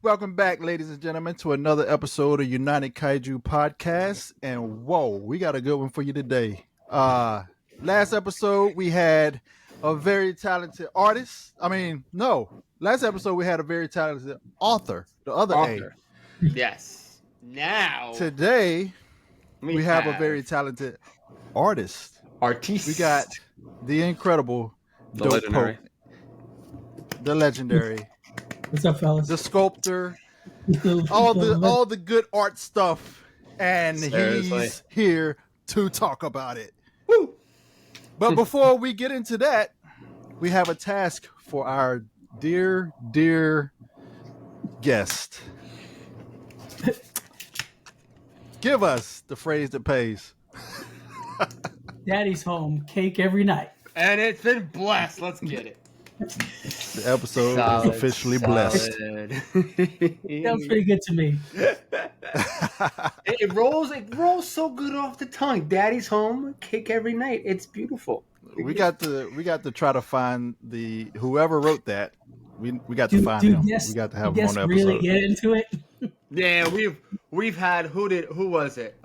Welcome back, ladies and gentlemen, to another episode of United Kaiju Podcast. And whoa, we got a good one for you today. Last episode we had a very talented artist. Last episode we had a very talented author. The other Author. Yes. Now today we have a very talented artist. Artiste. We got the incredible D0peP0pe, the legendary. What's up, fellas? The sculptor, all the good art stuff, and he's here to talk about it. Woo! But before we get into that, we have a task for our dear guest. Give us the phrase that pays. Daddy's home, cake every night. And it's been blessed. Let's get it. The episode is officially blessed. Sounds pretty good to me. It rolls so good off the tongue. Daddy's home, cake every night. It's beautiful. We got to try to find whoever wrote that. We got to find him. We got to have him on the episode. Really get into it. Yeah, we've had who was it?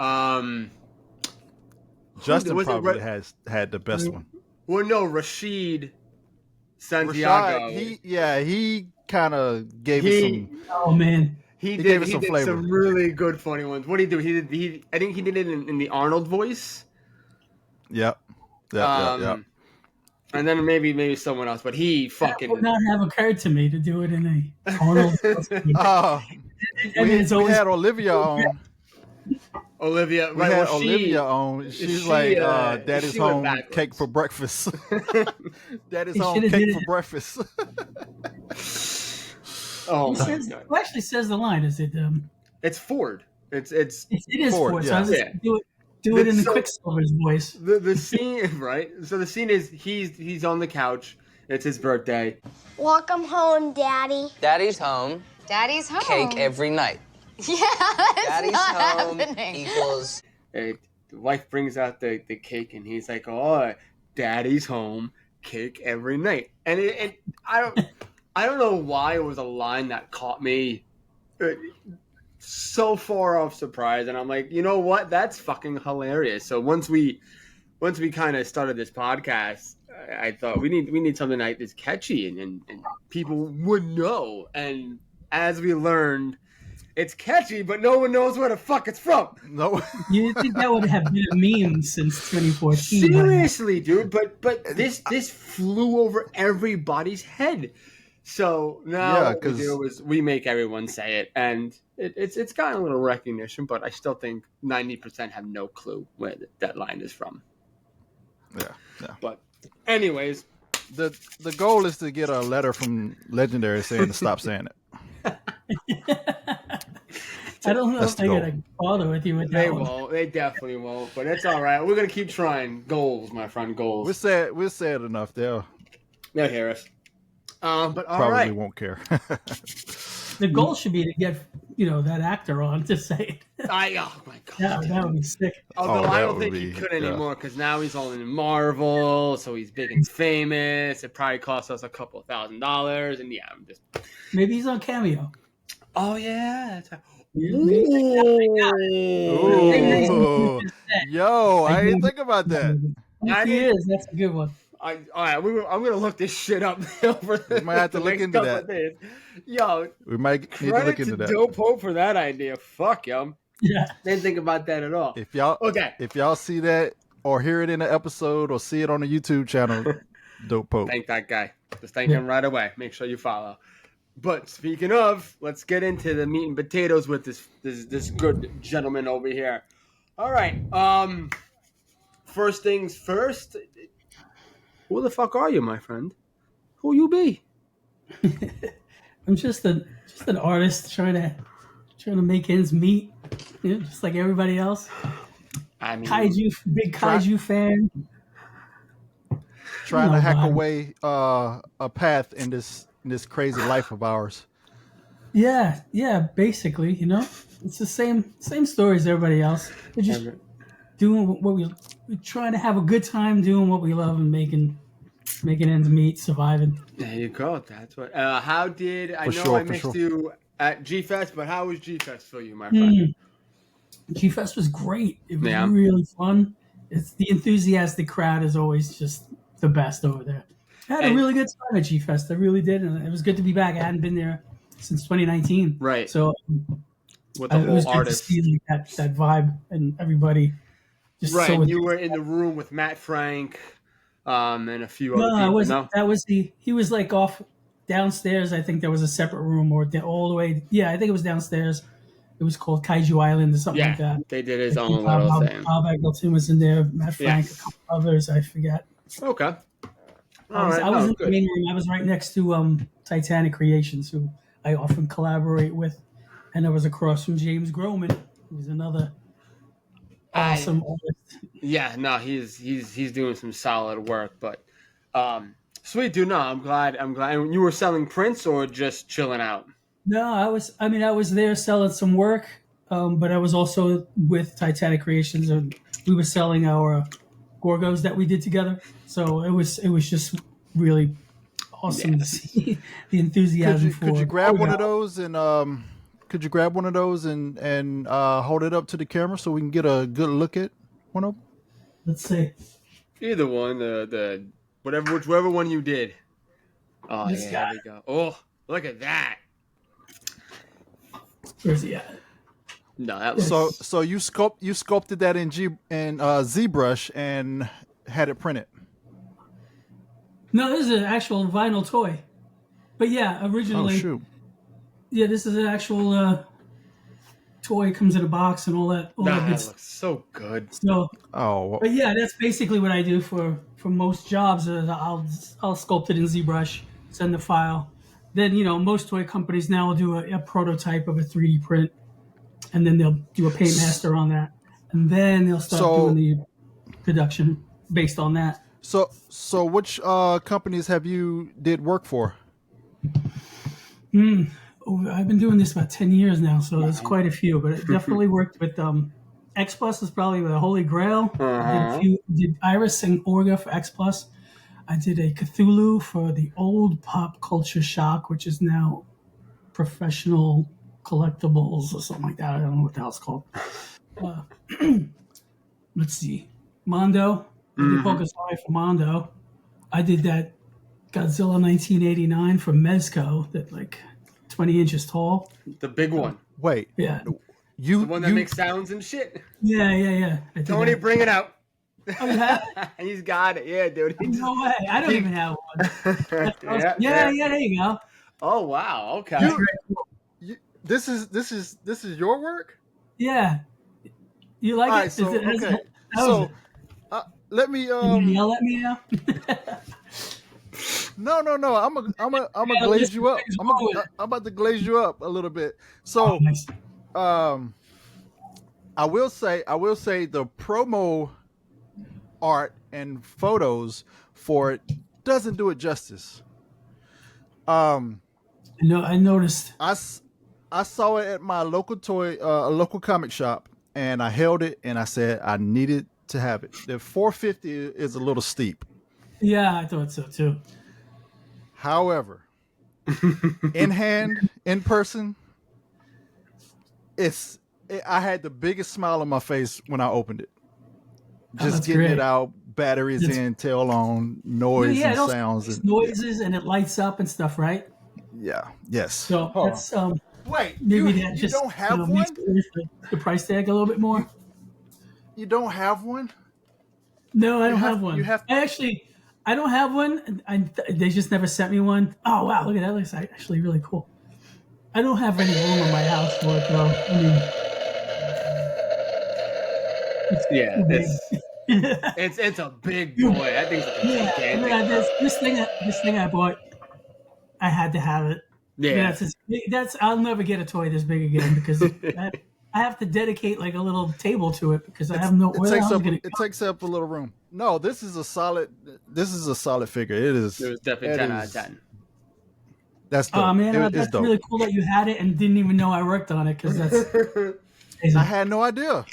Justin probably has had the best one. Well, no, Rashid Santiago. He kind of gave us some. Oh man, he gave us some flavor. Some really good, funny ones. What did he do? I think he did it in the Arnold voice. Yep. And then maybe someone else, but he fucking that would not have occurred to me to do it in a Arnold. We had Olivia on. Olivia, we had Olivia on. She's like, "Daddy's home, cake for breakfast." Daddy's home, cake for breakfast. Oh my God! Who actually says the line? Is it? It's Ford. It is Ford. Yeah. So I was just do it in the Quicksilver's voice. The scene, right? So the scene is he's on the couch. It's his birthday. Welcome home, Daddy. Daddy's home. Daddy's home. Cake every night. Yeah, that's Daddy's not home happening. equals. The wife brings out the cake, and he's like, "Oh, Daddy's home, cake every night." And I don't know why it was a line that caught me so far off surprise, and I'm like, you know what? That's fucking hilarious. So once we kind of started this podcast, I thought we need something like this catchy, and people would know. And as we learned, it's catchy, but no one knows where the fuck it's from. No, you think that would have been a meme since 2014? Seriously, dude. But this flew over everybody's head. So now what we do is we make everyone say it, and it's gotten a little recognition, but I still think 90% have no clue where that line is from. Yeah. But anyways, the goal is to get a letter from Legendary saying to stop saying it. I don't know if they're going to bother with you with that. They won't. They definitely won't. But it's all right. We're going to keep trying. Goals, my friend. Goals. We're sad enough. They'll hear us. But all probably right. won't care. The goal should be to get that actor on to say it. Oh my god, that would be sick. Although I don't think he could anymore because now he's all in Marvel, so he's big and famous. It probably costs us a couple $1,000, and maybe he's on Cameo. Oh yeah. Ooh. Yo, I didn't think about that. He is. That's a good one. All right, I'm gonna look this shit up. We might have to look into that. Yo, we might need to look into that. D0peP0pe for that idea. Fuck, yo. Yeah, didn't think about that at all. If y'all see that or hear it in an episode or see it on the YouTube channel, D0peP0pe. Thank that guy. Just thank him right away. Make sure you follow. But speaking of, let's get into the meat and potatoes with this good gentleman over here. All right. First things first. Who the fuck are you, my friend? Who you be? I'm just an artist trying to make ends meet, just like everybody else. I mean, big kaiju fan. Trying to hack away a path in this crazy life of ours. Yeah, basically, it's the same story as everybody else. We're just doing what we're trying to have a good time doing what we love and making ends meet, surviving. There you go. That's what. How did I know? I missed you at G Fest, but how was G Fest for you, my friend? G Fest was great. It was Yeah. really fun. It's the enthusiastic crowd is always just the best over there. I had a really good time at G Fest. I really did, and it was good to be back. I hadn't been there since 2019. Right. So with the it was whole good artist. to see like, that vibe and everybody. Just right, so and you were in the room with Matt Frank, and a few other people. I wasn't. That was he was like off downstairs. I think there was a separate room or all the way. Yeah, I think it was downstairs. It was called Kaiju Island or something like that. They did his I own think, little thing. Bob Eggleton was in there, Matt Frank, a couple others, I forget. Okay. I was in the main room. I was right next to Titanic Creations, who I often collaborate with. And I was across from James Groman, who's another awesome artist. Yeah, no, he's doing some solid work, but sweet dude. No, I'm glad. You were selling prints or just chilling out? No, I was there selling some work, but I was also with Titanic Creations, and we were selling our Gorgos that we did together. So it was just really awesome to see the enthusiasm. Could you grab one of those and hold it up to the camera so we can get a good look at one of them? Let's see. Either one, the whichever one you did. Oh, this guy. There we go. Oh, look at that. Where's he at? No, that was... So you sculpted that in ZBrush and had it printed. No, this is an actual vinyl toy. But yeah, originally. Oh shoot. Yeah, this is an actual toy. Comes in a box and all that. That looks so good. So. Oh. But yeah, that's basically what I do for most jobs. I'll sculpt it in ZBrush, send the file. Then, most toy companies now will do a prototype of a 3D print, and then they'll do a paint master on that. And then they'll start doing the production based on that. So which companies have you did work for? I've been doing this about 10 years now, so there's quite a few. But I definitely worked with X Plus is probably the holy grail. I did Iris and Orga for X Plus. I did a Cthulhu for the old Pop Culture Shock, which is now Professional Collectibles or something like that. I don't know what the hell it's called. Let's see. Mondo. I did Pocusai for Mondo. I did that Godzilla 1989 for Mezco, that like 20 inches tall. The big one. Wait. Yeah. The one that makes sounds and shit. Yeah. Tony, bring it out. Oh, you have it? He's got it. Yeah, dude. No way. I don't even have one. Yeah, there you go. Oh, wow. Okay. This is your work? Yeah. You like it? So, okay. So, let me Can you yell at me now? No. I'm gonna glaze you up. I'm about to glaze you up a little bit. So, nice. I will say the promo art and photos for it doesn't do it justice. No, I noticed. I saw it at my local local comic shop, and I held it and I said I needed to have it. The $450 is a little steep. Yeah, I thought so too. However, in hand, in person, I had the biggest smile on my face when I opened it. Just getting great. it out, batteries in, tail on, noise and sounds. And noises, and it lights up and stuff, right? Yeah, yes. So that's wait, maybe you that just don't have one? makes the price tag a little bit more. You don't have one? No, I don't have one. I don't have one. They just never sent me one. Oh wow, look at that! Looks actually really cool. I don't have any room in my house for it though. I mean, it's a big boy. I think it's gigantic. This thing I bought, I had to have it. Yeah, that's I'll never get a toy this big again because I have to dedicate like a little table to it because I have no. It takes up a little room. No, this is a solid figure. It was definitely 10 out of 10. That's dope. Oh man, that's dope. Really cool that you had it and didn't even know I worked on it because that's. I had no idea.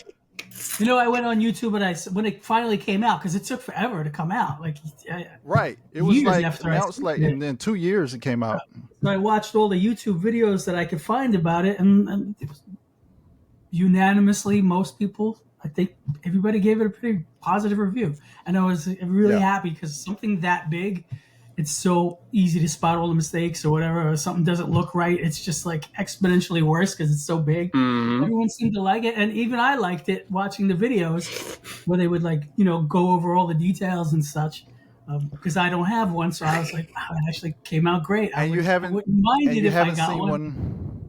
I went on YouTube and when it finally came out, because it took forever to come out, like Right. It was years like after I announced seen like it. in 2 years it came out. So I watched all the YouTube videos that I could find about it, and it was unanimously, most people, I think everybody gave it a pretty positive review. And I was really Yeah. happy because something that big, it's so easy to spot all the mistakes or whatever, or something doesn't look right. It's just like exponentially worse because it's so big. Mhm. Everyone seemed to like it. And even I liked it watching the videos where they would go over all the details and such. Because I don't have one, so I was like, wow, it actually came out great. I And you wouldn't mind and it you if I haven't got seen one. one.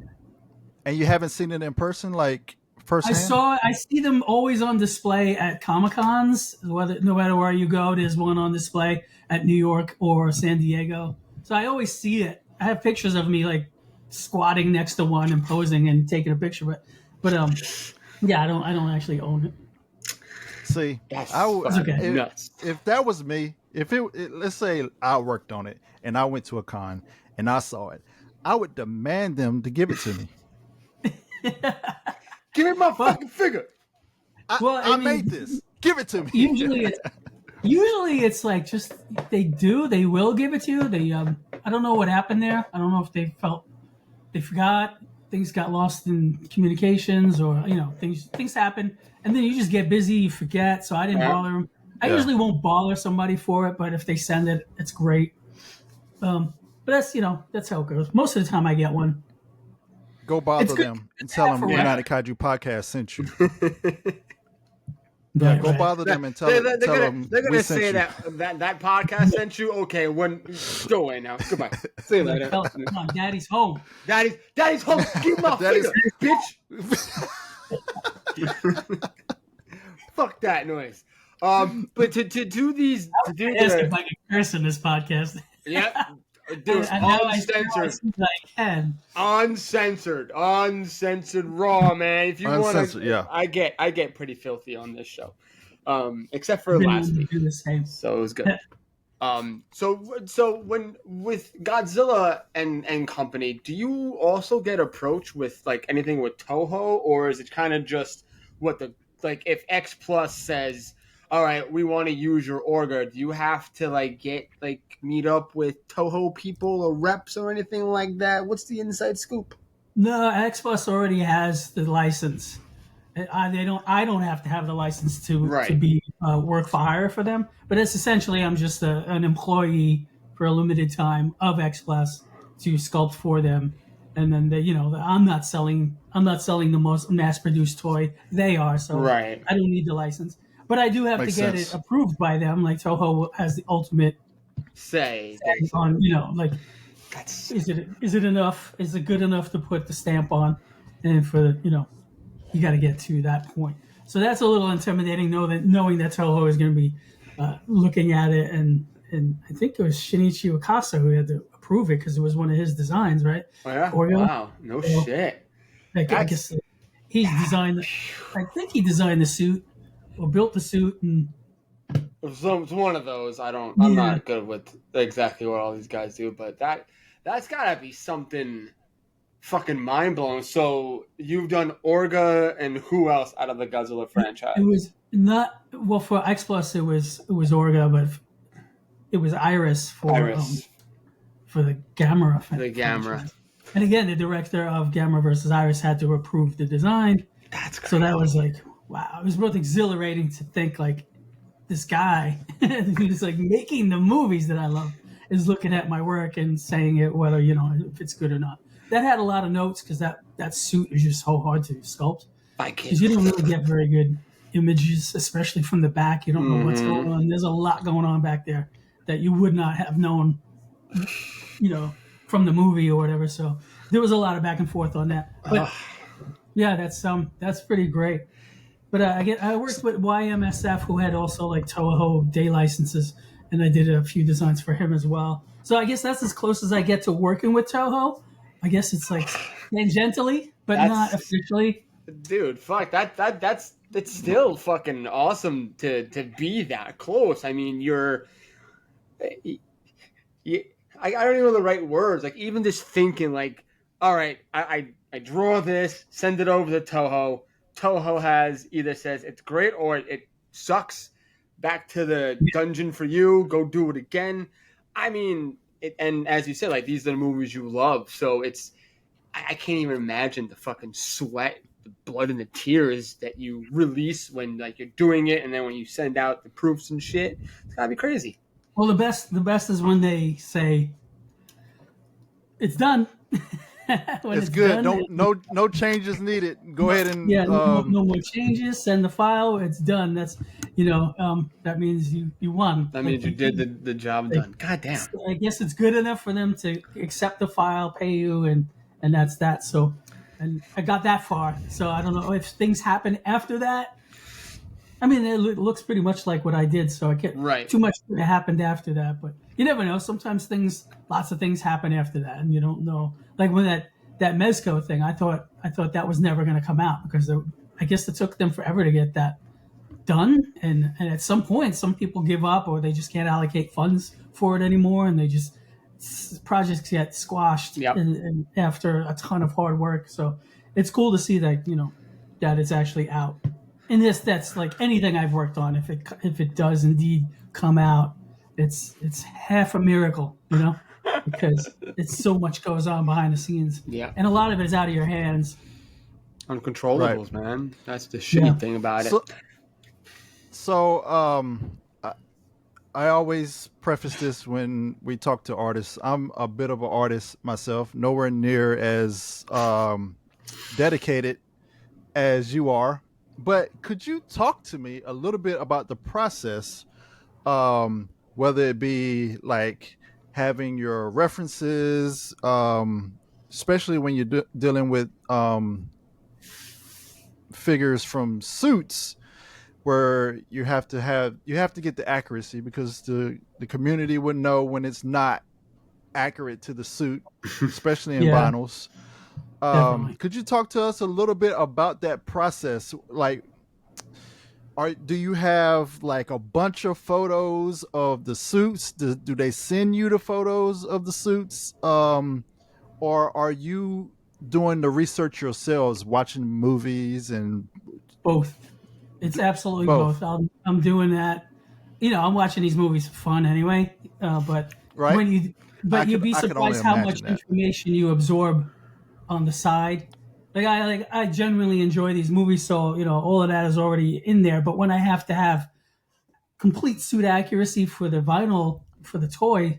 And you haven't seen it in person, like firsthand. I see them always on display at Comic Cons. No matter where you go, there's one on display at New York or San Diego. So I always see it. I have pictures of me like squatting next to one and posing and taking a picture. But yeah, I don't actually own it. See, That's okay. nuts. If that was me, let's say I worked on it and I went to a con and I saw it, I would demand them to give it to me. Give me my fucking figure. I made this. Give it to me. Usually it's like just they will give it to you. I don't know what happened there. I don't know if they forgot, things got lost in communications, or things happen, and then you just get busy, you forget. So I didn't bother them. I Yeah. usually won't bother somebody for it, but if they send it, it's great. But that's how it goes. Most of the time I get one. Go bother them and tell them United Kaiju Podcast sent you. Yeah, go bother them and tell them they're gonna we sent say you. that podcast sent you. Okay, go away now. Goodbye. See you later. Come on, Daddy's home. Daddy's home. Give my Daddy's- figure, bitch. Fuck that noise. But to do these, to do Ask the, if I can curse in this podcast. yeah, dude, And now uncensored. I can. Uncensored raw, man. If you want Uncensored, to, yeah. I get pretty filthy on this show, except for I've been last known to week. do the same. So it was good. So when with Godzilla and company, do you also get approached with like anything with Toho, or is it kind of just what if X Plus says, all right, we want to use your orga, do you have to meet up with Toho people or reps or anything like that? What's the inside scoop? No, X Plus already has the license. I don't have to have the license to be work for hire for them. But it's essentially I'm just an employee for a limited time of X Plus to sculpt for them, and then I'm not selling the most mass produced toy. They are, so Right. I don't need the license. But I do have Makes to get sense. it approved by them. Like Toho has the ultimate Say on is it enough? Is it good enough to put the stamp on? And for you got to get to that point. So that's a little intimidating, knowing that Toho is going to be looking at it, and I think it was Shinichi Wakasa who had to approve it because it was one of his designs, right? Oh yeah. Orga. Wow. No shit. I guess he's designed. I think he designed the suit or built the suit, and It's one of those. I'm Yeah. not good with exactly what all these guys do, but that's gotta be something fucking mind blowing. So you've done Orga and who else out of the Godzilla franchise? it was not for X Plus. It was Orga, but it was Iris for the Gamera. The Gamera. franchise. And again, the director of Gamera versus Iris had to approve the design. That's crazy. So that was like, wow. It was both exhilarating to think like this guy who's like making the movies that I love is looking at my work and saying it, whether, if it's good or not. That had a lot of notes because that suit is just so hard to sculpt. Because you don't really get very good images, especially from the back. You don't know what's going on. There's a lot going on back there that you would not have known, from the movie or whatever. So there was a lot of back and forth on that. But yeah, that's pretty great. But I worked with YMSF, who had also like Toho day licenses, and I did a few designs for him as well. So I guess that's as close as I get to working with Toho. I guess it's like tangentially, but not officially. Dude, fuck that's still fucking awesome to be that close. I mean, I don't even know the right words. Like even just thinking like, all right, I draw this, send it over to Toho. Toho has either says it's great or it sucks. Back to the dungeon for you. Go do it again. I mean, and as you said, like these are the movies you love, so it's I can't even imagine the fucking sweat, the blood, and the tears that you release when like you're doing it, and then when you send out the proofs and shit. It's gotta be crazy. Well, the best is when they say it's done. When it's good. Done, no changes needed. Go ahead and no more changes. Send the file. It's done. That's that means you won. That means you did the job done. God damn. I guess it's good enough for them to accept the file, pay you, and that's that. So, and I got that far. So I don't know if things happen after that. I mean, it looks pretty much like what I did. So I can't too much happened after that, but you never know. Sometimes lots of things happen after that, and you don't know. Like when that Mezco thing, I thought that was never going to come out because I guess it took them forever to get that done, and at some point, some people give up or they just can't allocate funds for it anymore, and projects get squashed and after a ton of hard work. So it's cool to see that that it's actually out. And that's like anything I've worked on. If it does indeed come out, it's half a miracle, because it's so much goes on behind the scenes. Yeah. And a lot of it is out of your hands. Uncontrollables, man. That's the shitty thing about it. So I always preface this when we talk to artists. I'm a bit of an artist myself, nowhere near as dedicated as you are. But could you talk to me a little bit about the process, whether it be like having your references, especially when you're dealing with figures from Suits, where you have to get the accuracy because the community would know when it's not accurate to the suit, especially in vinyls. Could you talk to us a little bit about that process? Like, do you have like a bunch of photos of the suits? Do they send you the photos of the suits? Or are you doing the research yourselves, watching movies and both? It's absolutely both. I'm doing that. I'm watching these movies for fun anyway. But you'd be surprised how much information you absorb on the side. I genuinely enjoy these movies, so all of that is already in there. But when I have to have complete suit accuracy for the vinyl for the toy,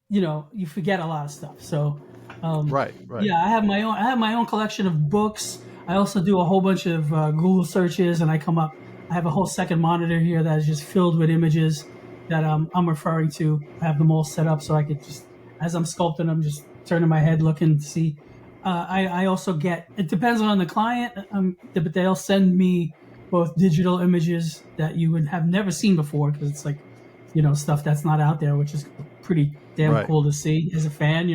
you forget a lot of stuff. So yeah, I have my own collection of books. I also do a whole bunch of Google searches, and I have a whole second monitor here that is just filled with images that I'm referring to. I have them all set up so I could just, as I'm sculpting, I'm just turning my head looking to see. I also it depends on the client, but they'll send me both digital images that you would have never seen before, because it's like, stuff that's not out there, which is pretty damn cool to see as a fan,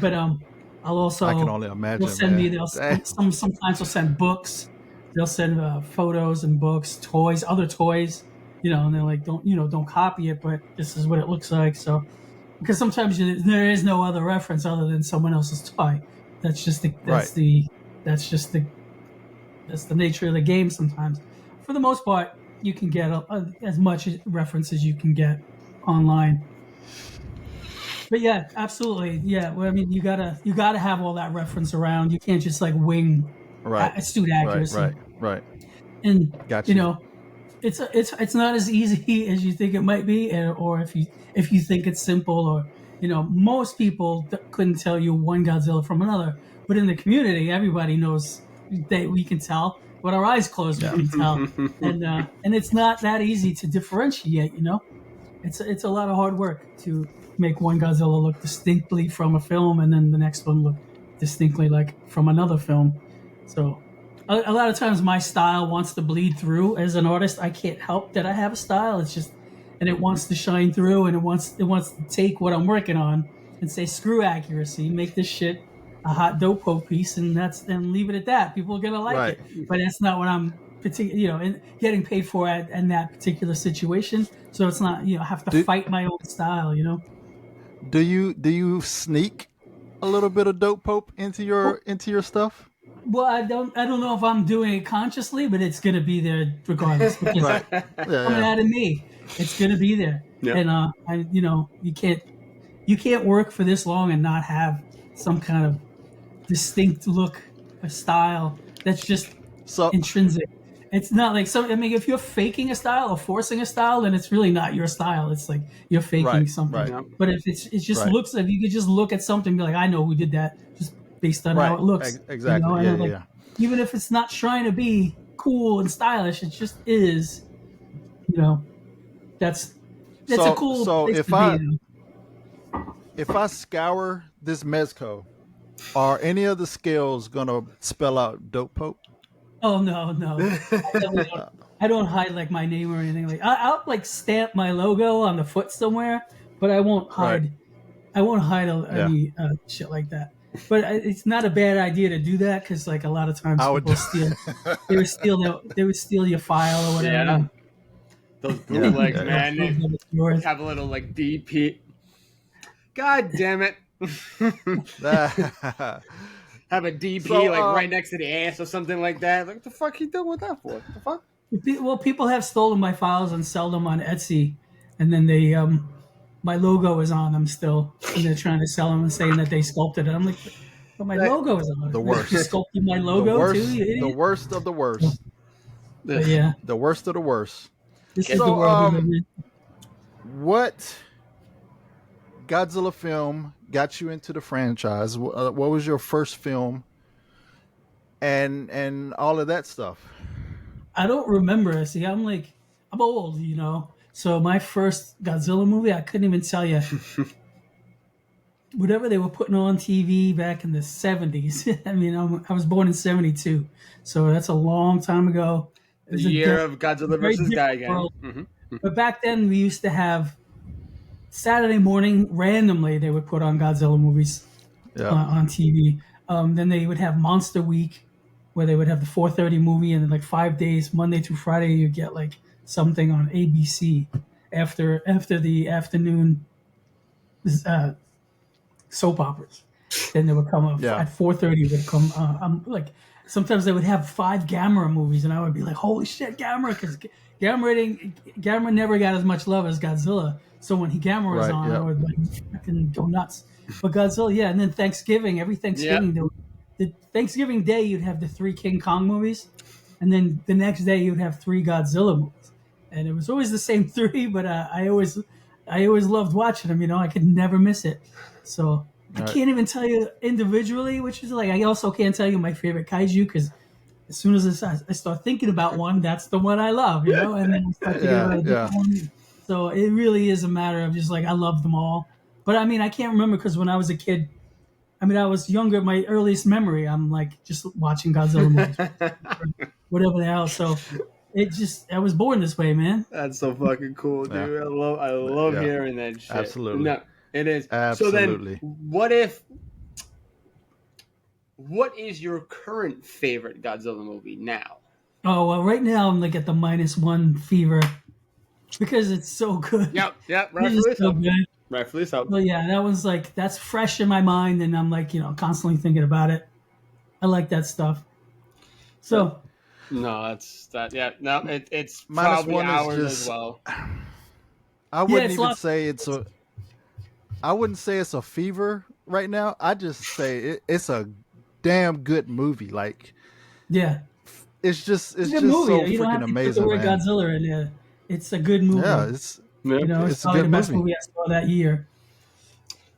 But I'll also, I can only imagine. They'll send me. Some clients will send books. They'll send photos and books, toys, other toys, and they're like, don't copy it, but this is what it looks like. So, because sometimes there is no other reference other than someone else's toy. That's just the nature of the game. Sometimes, for the most part, you can get as much reference as you can get online. But yeah, absolutely. Yeah, well, I mean, you gotta have all that reference around. You can't just like wing suit accuracy. Right. And gotcha. It's not as easy as you think it might be, or if you think it's simple, or most people couldn't tell you one Godzilla from another. But in the community, everybody knows that we can tell. With our eyes closed, we can tell, and it's not that easy to differentiate. It's a lot of hard work to make one Godzilla look distinctly from a film, and then the next one look distinctly like from another film. So a lot of times my style wants to bleed through. As an artist, I can't help that I have a style. It's just, and it wants to shine through, and it wants to take what I'm working on and say, screw accuracy, make this shit a hot D0peP0pe piece, and leave it at that. People are gonna like it, but that's not what I'm getting paid for in that particular situation. So it's not, I have to fight my own style. Do you sneak a little bit of D0peP0pe into your stuff? Well, I don't know if I'm doing it consciously, but it's gonna be there regardless because Right. Yeah, coming yeah. out of me, it's gonna be there. Yep. And you can't work for this long and not have some kind of distinct look or style that's just So intrinsic. It's not like some. I mean, if you're faking a style or forcing a style, then it's really not your style. It's like you're faking right, something. right, Yep. But if it just right, looks, if you could just look at something, and be like, I know who did that, just based on how right. it looks, Exactly. and Yeah, I'm yeah, like, yeah. even if it's not trying to be cool and stylish, it just is. You know, that's a cool So place to be. if I scour this mezco, are any of the scales gonna spell out dope pope? Oh no, no. I don't hide like my name or anything. Like I'll like stamp my logo on the foot somewhere, but I won't Right. hide. I won't hide Yeah. any shit like that. But it's not a bad idea to do that because like a lot of times I would. people steal. They would steal your file or whatever. Yeah. And Those Yeah, bootlegs, yeah, yeah. man. prove They that it's yours. have a little like DP. God damn it. Have a DP So, like right next to the ass or something like that. Like, what the fuck he doing with that for? What the fuck? Well, people have stolen my files and sell them on Etsy, and then they my logo is on them still, and they're trying to sell them and saying that they sculpted it. I'm like, but my That- logo is on it. The You worst. sculpted my the logo too, worst. you The idiot. worst of the worst. But yeah, The worst of the worst. this is the world we live in. What Godzilla film got you into the franchise? What was your first film? And all of that stuff. I don't remember. See, I'm old, So my first Godzilla movie, I couldn't even tell you. Whatever they were putting on TV back in the 70s. I mean, I was born in 72, so that's a long time ago. It The was a year of Godzilla very versus different Gigan. world. Mm-hmm. But back then, we used to have Saturday morning randomly. They would put on Godzilla movies Yeah. on TV. Then they would have Monster Week, where they would have the 4:30 movie, and then like 5 days, Monday through Friday, you get like something on ABC after the afternoon soap operas. Then they would come up Yeah. at 4:30. Would come. Like sometimes they would have 5 Gamera movies, and I would be like, "Holy shit, Gamera!" Because Gamera never got as much love as Godzilla. So when Gamera was Right, on, yeah. I would like fucking go nuts. But Godzilla, yeah, and then Thanksgiving, every Thanksgiving, the Thanksgiving Day, you'd have the 3 King Kong movies, and then the next day you'd have 3 Godzilla movies, and it was always the same 3. But I always loved watching them. I could never miss it. So I Right. can't even tell you individually, which is like I also can't tell you my favorite kaiju because as soon as I start thinking about one, that's the one I love, and then I start thinking Yeah, about a different one. So it really is a matter of just like I love them all. But I mean, I can't remember because when I was a kid, I mean, I was younger. My earliest memory, I'm like just watching Godzilla movies, whatever the hell. So I was born this way, man. That's so fucking cool, dude. Yeah. I love Yeah. hearing that shit. Absolutely. No, it is. Absolutely. So then, what is your current favorite Godzilla movie now? Oh well, right now I'm like at the -1 fever because it's so good. Yep, It is rightfully so so. good. Rightfully so. Well, yeah, that was like that's fresh in my mind, and I'm like constantly thinking about it. I like that stuff. So No, that's that. Yeah, no, it's -1 probably is ours just- as well. I wouldn't it's even lots- say it's a. I wouldn't say it's a fever right now. I just say it's a damn good movie. Like yeah, it's just it's a so good movie. You don't freaking have to put amazing, the word man. Godzilla in there. It's a good movie. Yeah, it's it's it's a probably good the best movie. movie I saw that year.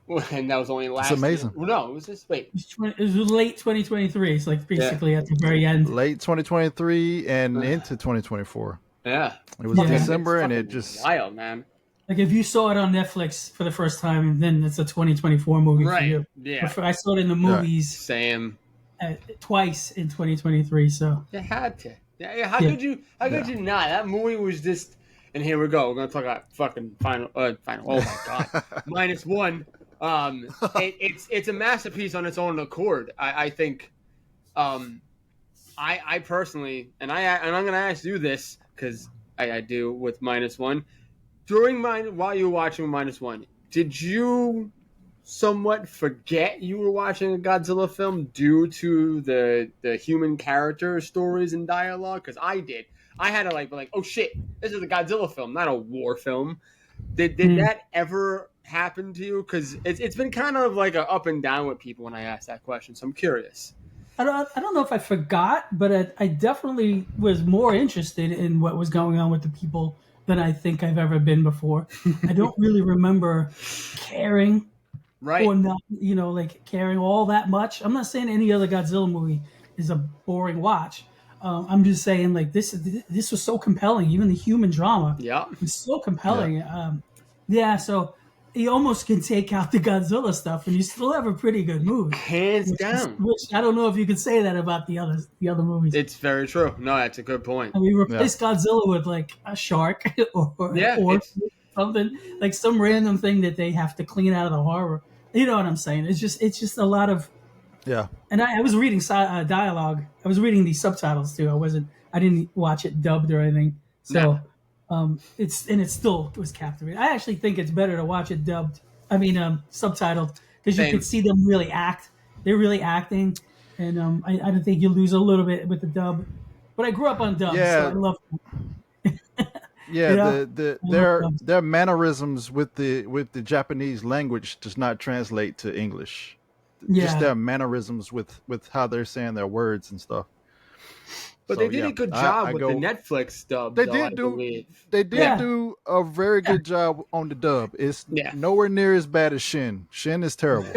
Well, and that was only last amazing. year. Well, no, it was just wait. It was late 2023. It's like basically at the very end. Late 2023 and into 2024. Yeah, It was Yeah. December, It's and it fucking just wild, man. Like if you saw it on Netflix for the first time, then it's a 2024 movie for Right. you. Yeah. But I saw it in the movies Same. twice in 2023. So You had to. Yeah. How Yeah. could you? How could you not? That movie was just. And here we go. We're gonna talk about fucking final. Oh my god. -1. It's a masterpiece on its own accord. I think. I personally, and I'm gonna ask you this because I do with -1. While you were watching -1, did you somewhat forget you were watching a Godzilla film due to the human character stories and dialogue? Because I did. I had to be like, oh shit, this is a Godzilla film, not a war film. Did that ever happen to you? Because it's been kind of like a up and down with people when I ask that question. So I'm curious. I don't know if I forgot, but I definitely was more interested in what was going on with the people than I think I've ever been before. I don't really remember caring Right. or not, like caring all that much. I'm not saying any other Godzilla movie is a boring watch. I'm just saying like this was so compelling. Even the human drama Yeah. was so compelling. Yeah, so you almost can take out the Godzilla stuff, and you still have a pretty good movie. Hands down. Which I don't know if you could say that about the other movies. It's very true. No, that's a good point. I mean, replace Godzilla with like a shark or something, like some random thing that they have to clean out of the harbor. You know what I'm saying? It's just a lot of And I was reading dialogue. I was reading the subtitles too. I didn't watch it dubbed or anything. So it still was captivating. I actually think it's better to watch it dubbed. I mean subtitled, because you can see them really act. They're really acting, and I don't think you lose a little bit with the dub. But I grew up on dub, so I love them. Yeah, their mannerisms with the Japanese language does not translate to English. Just their mannerisms with how they're saying their words and stuff. But they did a good job with the Netflix dub. They did do a very good job on the dub. It's nowhere near as bad as Shin. Shin is terrible.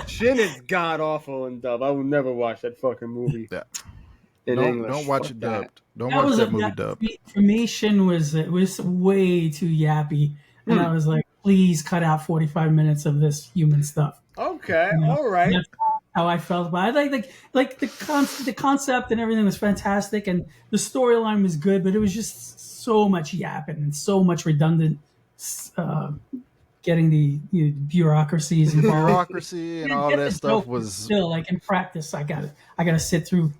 Shin is god awful in dub. I will never watch that fucking movie. In English. Don't watch it dubbed. Don't watch that movie dubbed. For me, Shin was way too yappy, and I was like, please cut out 45 minutes of this human stuff. Okay, all right. That's how I felt about it. Like the concept and everything was fantastic, and the storyline was good, but it was just so much yapping and so much redundant. Getting the bureaucracies and bureaucracy and all that stuff was still like in practice. I gotta sit through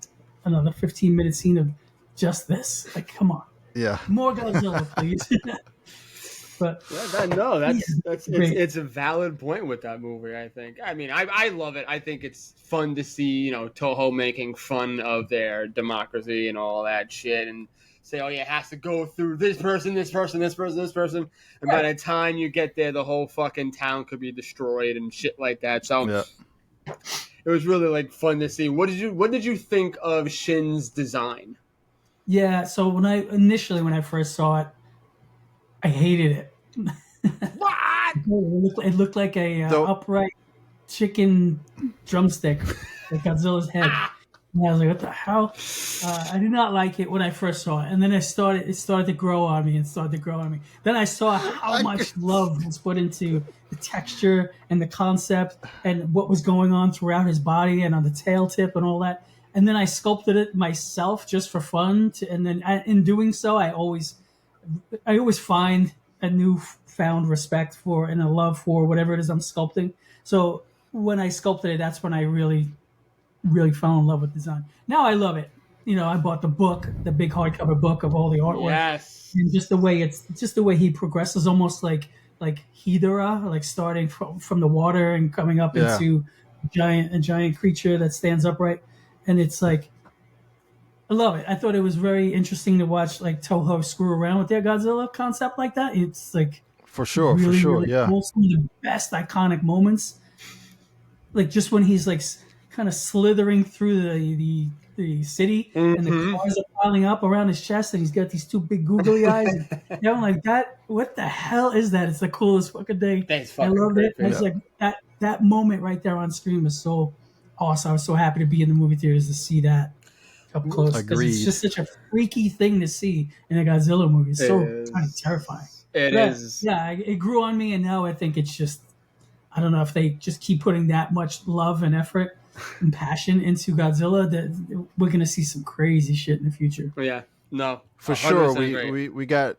another 15-minute scene of just this. Like, come on, more Godzilla, please. But it's a valid point with that movie. I think. I mean, I love it. I think it's fun to see Toho making fun of their democracy and all that shit, and say, oh yeah, it has to go through this person, this person, this person, this person, and by the time you get there, the whole fucking town could be destroyed and shit like that. So it was really fun to see. What did you think of Shin's design? Yeah, so when I first saw it, I hated it. What? It looked like a upright chicken drumstick, like Godzilla's head. And I was like, what the hell? I did not like it when I first saw it. And then it started to grow on me Then I saw how much love was put into the texture and the concept and what was going on throughout his body and on the tail tip and all that. And then I sculpted it myself just for fun. And then in doing so, I always find a newfound respect for and a love for whatever it is I'm sculpting. So when I sculpted it, that's when I really fell in love with design. Now I love it. I bought the book, the big hardcover book of all the artwork. Yes. And just the way he progresses, almost like Hedorah, like starting from the water and coming up into a giant creature that stands upright. And it's like, I love it. I thought it was very interesting to watch Toho screw around with their Godzilla concept like that. It's for sure, really cool. Some of the best iconic moments, like just when he's kind of slithering through the city, and the cars are piling up around his chest, and he's got these two big googly eyes. And I'm like, that. What the hell is that? It's the coolest fucking thing. I loved it. It's like that moment right there on screen was so awesome. I was so happy to be in the movie theaters to see that up close, because it's just such a freaky thing to see in a Godzilla movie. It's so kind of terrifying. It is. Yeah, it grew on me, and now I think it's just, I don't know if they just keep putting that much love and effort and passion into Godzilla, that we're going to see some crazy shit in the future. Yeah, no, for sure. We got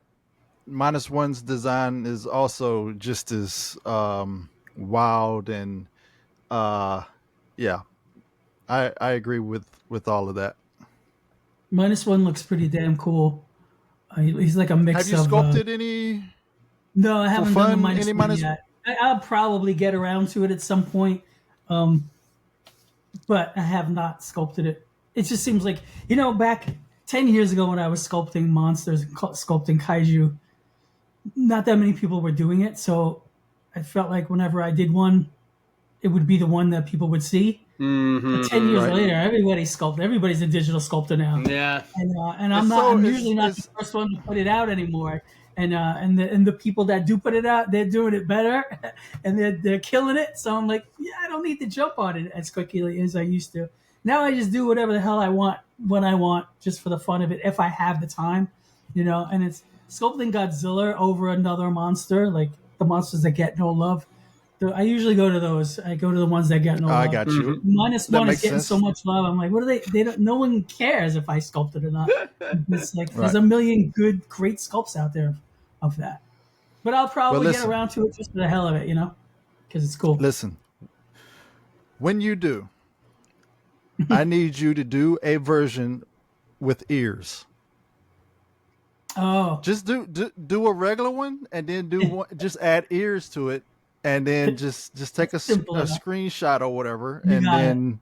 -1's design is also just as wild, and I agree with all of that. -1 looks pretty damn cool. He's like a mix of... Have you sculpted any No, I haven't done the fun? minus Any one minus? yet. I'll probably get around to it at some point, but I have not sculpted it. It just seems like back 10 years ago when I was sculpting monsters, sculpting kaiju, not that many people were doing it. So I felt like whenever I did one, it would be the one that people would see. But 10 years Right. later, everybody's sculpting. Everybody's a digital sculptor now. Yeah. And It's I'm so usually not the it's first one to put it out anymore. And the people that do put it out, they're doing it better, and they're killing it. So I'm like, yeah, I don't need to jump on it as quickly as I used to. Now I just do whatever the hell I want when I want, just for the fun of it, if I have the time, And it's sculpting Godzilla over another monster, like the monsters that get no love. I usually go to those. I go to the ones that get no I love. got you. Minus That one is makes getting sense. so much love. I'm like, what are they? They don't. No one cares if I sculpted or not. It's like there's Right. a million good, great sculpts out there of that. But I'll But probably get listen, around to it just for the hell of it, because it's cool. listen. When you do, I need you to do a version with ears. Oh, Just do a regular one, and then do one. Just add ears to it, and then just take a simple enough. screenshot or whatever, You and got it. then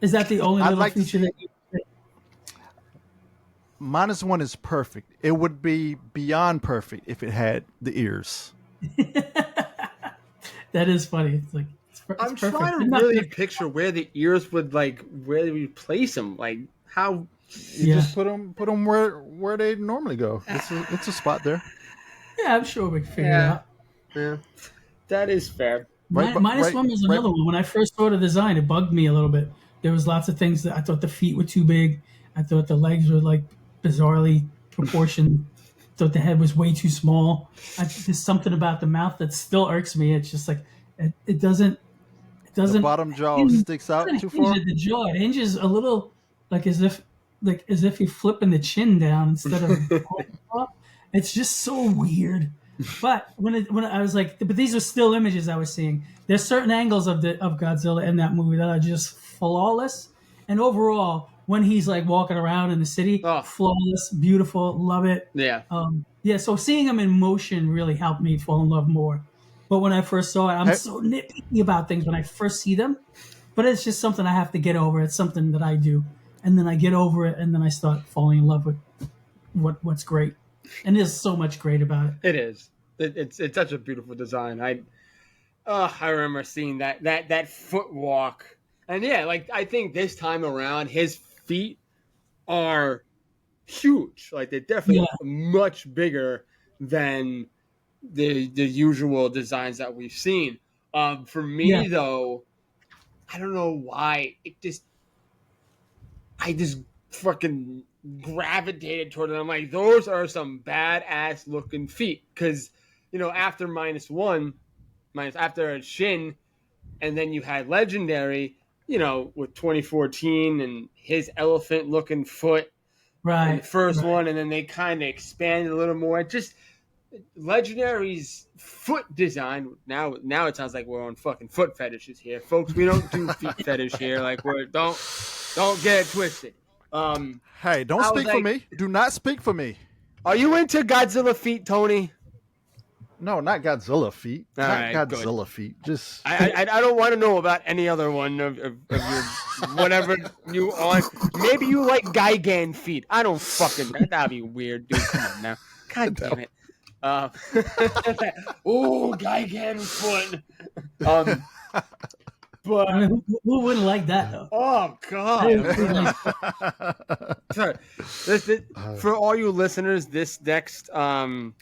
Is that the only I'd little like to feature see. that you? Minus one is perfect. It would be beyond perfect if it had the ears. That is funny. It's like it's I'm perfect. trying to It's not really perfect. picture where the ears would where they would place them. Like how. You Yeah. just put them where they normally go. It's a spot there. Yeah, I'm sure we can figure it Yeah. out. Yeah. That is fair. Minus one was another one. When I first saw the design, it bugged me a little bit. There was lots of things that I thought the feet were too big. I thought the legs were like bizarrely proportioned. I thought the head was way too small. There's something about the mouth that still irks me. It's just like it doesn't. It The doesn't. bottom jaw It sticks out doesn't too hinge far. at the jaw. It hinges a little, like as if you're flipping the chin down instead of. It's just so weird. But when I was like, but these are still images I was seeing. There's certain angles of Godzilla in that movie that are just flawless, and overall, when he's like walking around in the city, Oh. flawless, beautiful, love it. Yeah. Yeah. So seeing him in motion really helped me fall in love more. But when I first saw it, I'm Hey- so nitpicky about things when I first see them. But it's just something I have to get over. It's something that I do, and then I get over it, and then I start falling in love with what's great. And there's so much great about it. It is. It's such a beautiful design. I remember seeing that footwalk, and yeah, like I think this time around his feet are huge. Like they're definitely much bigger than the usual designs that we've seen. For me though, I don't know why I just fucking gravitated toward it. I'm like, those are some badass looking feet. Because, after after Shin, and then you had Legendary, with 2014 and his elephant looking foot in the first one, and then they kind of expanded a little more. Just Legendary's foot design. Now it sounds like we're on fucking foot fetishes here, folks. We don't do feet fetish here. Like don't get it twisted. Hey, don't speak for me. Do not speak for me. Are you into Godzilla feet, Tony? No, not Godzilla feet. All not right, Godzilla feet. Just I don't want to know about any other one of your whatever you on. Maybe you like Gigan feet. I don't fucking. That'd be weird, dude. Come on now. God damn it. Oh, Gigan foot. But I mean, who wouldn't like that though? oh god. Sorry. For all you listeners, this next little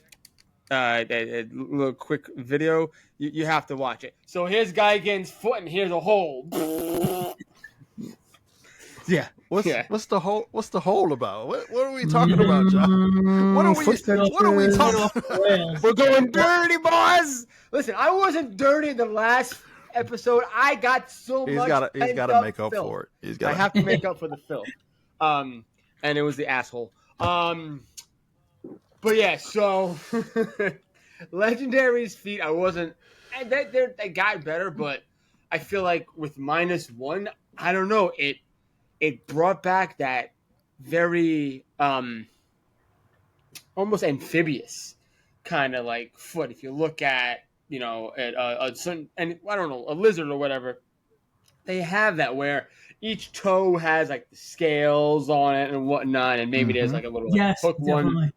quick video, you have to watch it. So here's Gigan's foot, and here's a hole. Yeah. What's the hole about? What are we talking about, John? What are we talking about? We're going dirty, boys. Listen, I wasn't dirty in the last episode. I got so He's much. got to make up filth. for it. I have to make up for the filth. And it was the asshole. But yeah, so Legendary's feet, I wasn't. They got better, but I feel like with -1, I don't know. It brought back that very almost amphibious kind of like foot. If you look at at a certain, and I don't know, a lizard or whatever, they have that where each toe has like the scales on it and whatnot, and maybe there's like a little like Yes, hook one. definitely.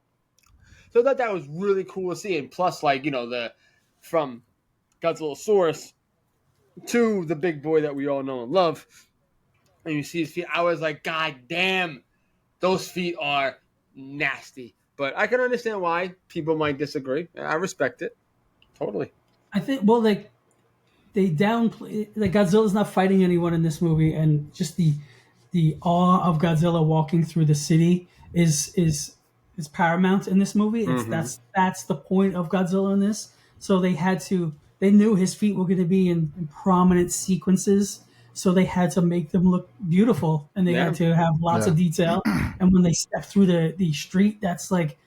So I thought that was really cool to see, and plus like the from Godzillasaurus to the big boy that we all know and love, and you see his feet. I was like, God damn, those feet are nasty. But I can understand why people might disagree. I respect it totally. I think they downplay, like, Godzilla's not fighting anyone in this movie, and just the awe of Godzilla walking through the city is paramount in this movie. It's that's the point of Godzilla in this. So they knew his feet were going to be in prominent sequences, so they had to make them look beautiful, and they had to have lots of detail. And when they step through the street, that's like,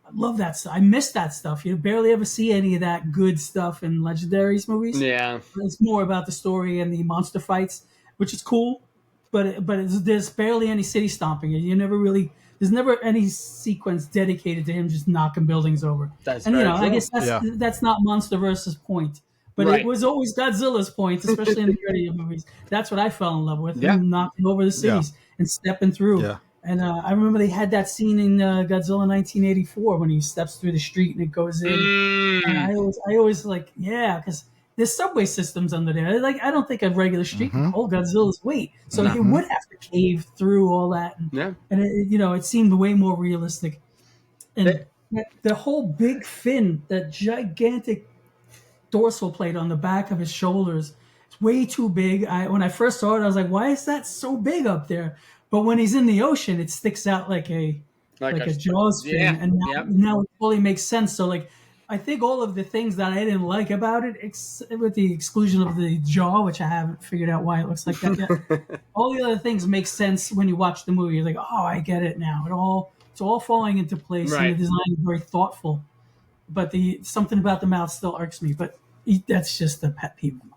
I love that stuff. I miss that stuff. You barely ever see any of that good stuff in Legendary's movies. Yeah, It's more about the story and the monster fights, which is cool. But there's barely any city stomping. There's never any sequence dedicated to him just knocking buildings over. That's and very I true. guess that's not MonsterVerse's point. But it was always Godzilla's point, especially in the earlier movies. That's what I fell in love with, him knocking over the cities and stepping through. Yeah. And I remember they had that scene in Godzilla 1984 when he steps through the street and it goes in. And I always like, because there's subway systems under there. Like, I don't think a regular street can hold Godzilla's weight, so he would have to cave through all that. And it seemed way more realistic. And the whole big fin, that gigantic dorsal plate on the back of his shoulders, it's way too big. When I first saw it, I was like, why is that so big up there? But when he's in the ocean, it sticks out like a Jaws fin, and now it fully makes sense. So, like, I think all of the things that I didn't like about it, with the exclusion of the jaw, which I haven't figured out why it looks like that yet, all the other things make sense when you watch the movie. You're like, oh, I get it now. It's all falling into place, and the design is very thoughtful. But something about the mouth still irks me. But that's just a pet peeve of mine.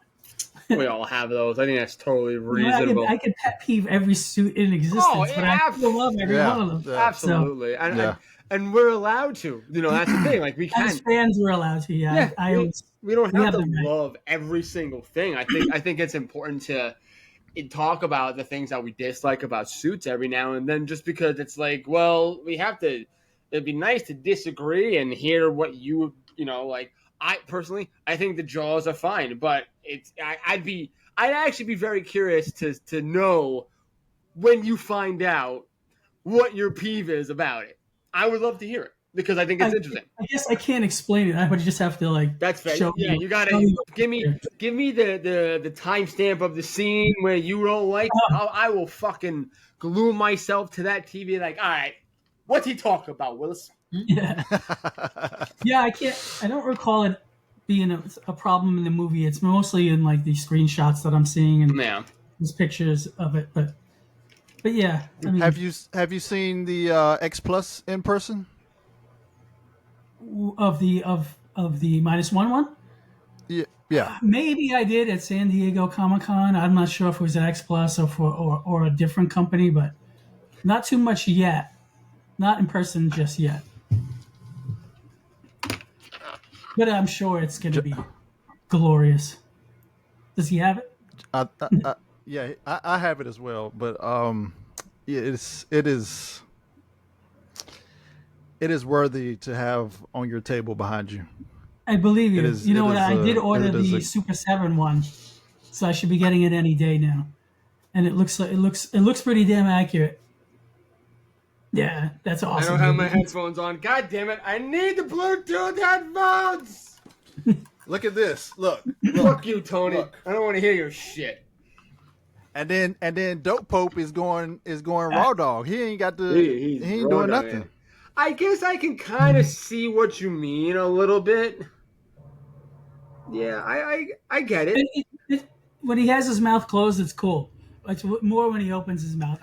We all have those. I think that's totally reasonable. I could pet peeve every suit in existence, but I still love every one of them. Absolutely. So, and we're allowed to. That's the thing. Like, we can. As fans, we're allowed to. We don't have to love every single thing. I think it's important to talk about the things that we dislike about suits every now and then, just because it's like, well, we have to. It'd be nice to disagree and hear what you like. I personally, I think the jaws are fine, but I'd actually be very curious to know when you find out what your peeve is about it. I would love to hear it because I think it's interesting. I guess I can't explain it. I would just have to, like, that's fair. Show you gotta give me the timestamp of the scene where you don't like. I will fucking glue myself to that TV. Like, all right, what's he talking about, Willis? Yeah. I don't recall it being a problem in the movie. It's mostly in, like, the screenshots that I'm seeing and these pictures of it. But yeah. I mean, have you seen the X Plus in person? Of the -1 one? Yeah. Maybe I did at San Diego Comic-Con. I'm not sure if it was at X Plus or a different company, but not too much yet. Not in person just yet. But I'm sure it's going to be glorious. Does he have it? I have it as well. But it is worthy to have on your table behind you. I believe you. You know what? I did order the Super 7 one, so I should be getting it any day now. And it looks pretty damn accurate. Yeah, that's awesome. I don't have my headphones on. God damn it! I need the Bluetooth headphones. Look at this. Look. Fuck you, Tony. Look. I don't want to hear your shit. And then D0peP0pe is going raw dog. He ain't got the. He ain't doing nothing. Man. I guess I can kind of see what you mean a little bit. Yeah, I get it. When he has his mouth closed, it's cool. It's more when he opens his mouth.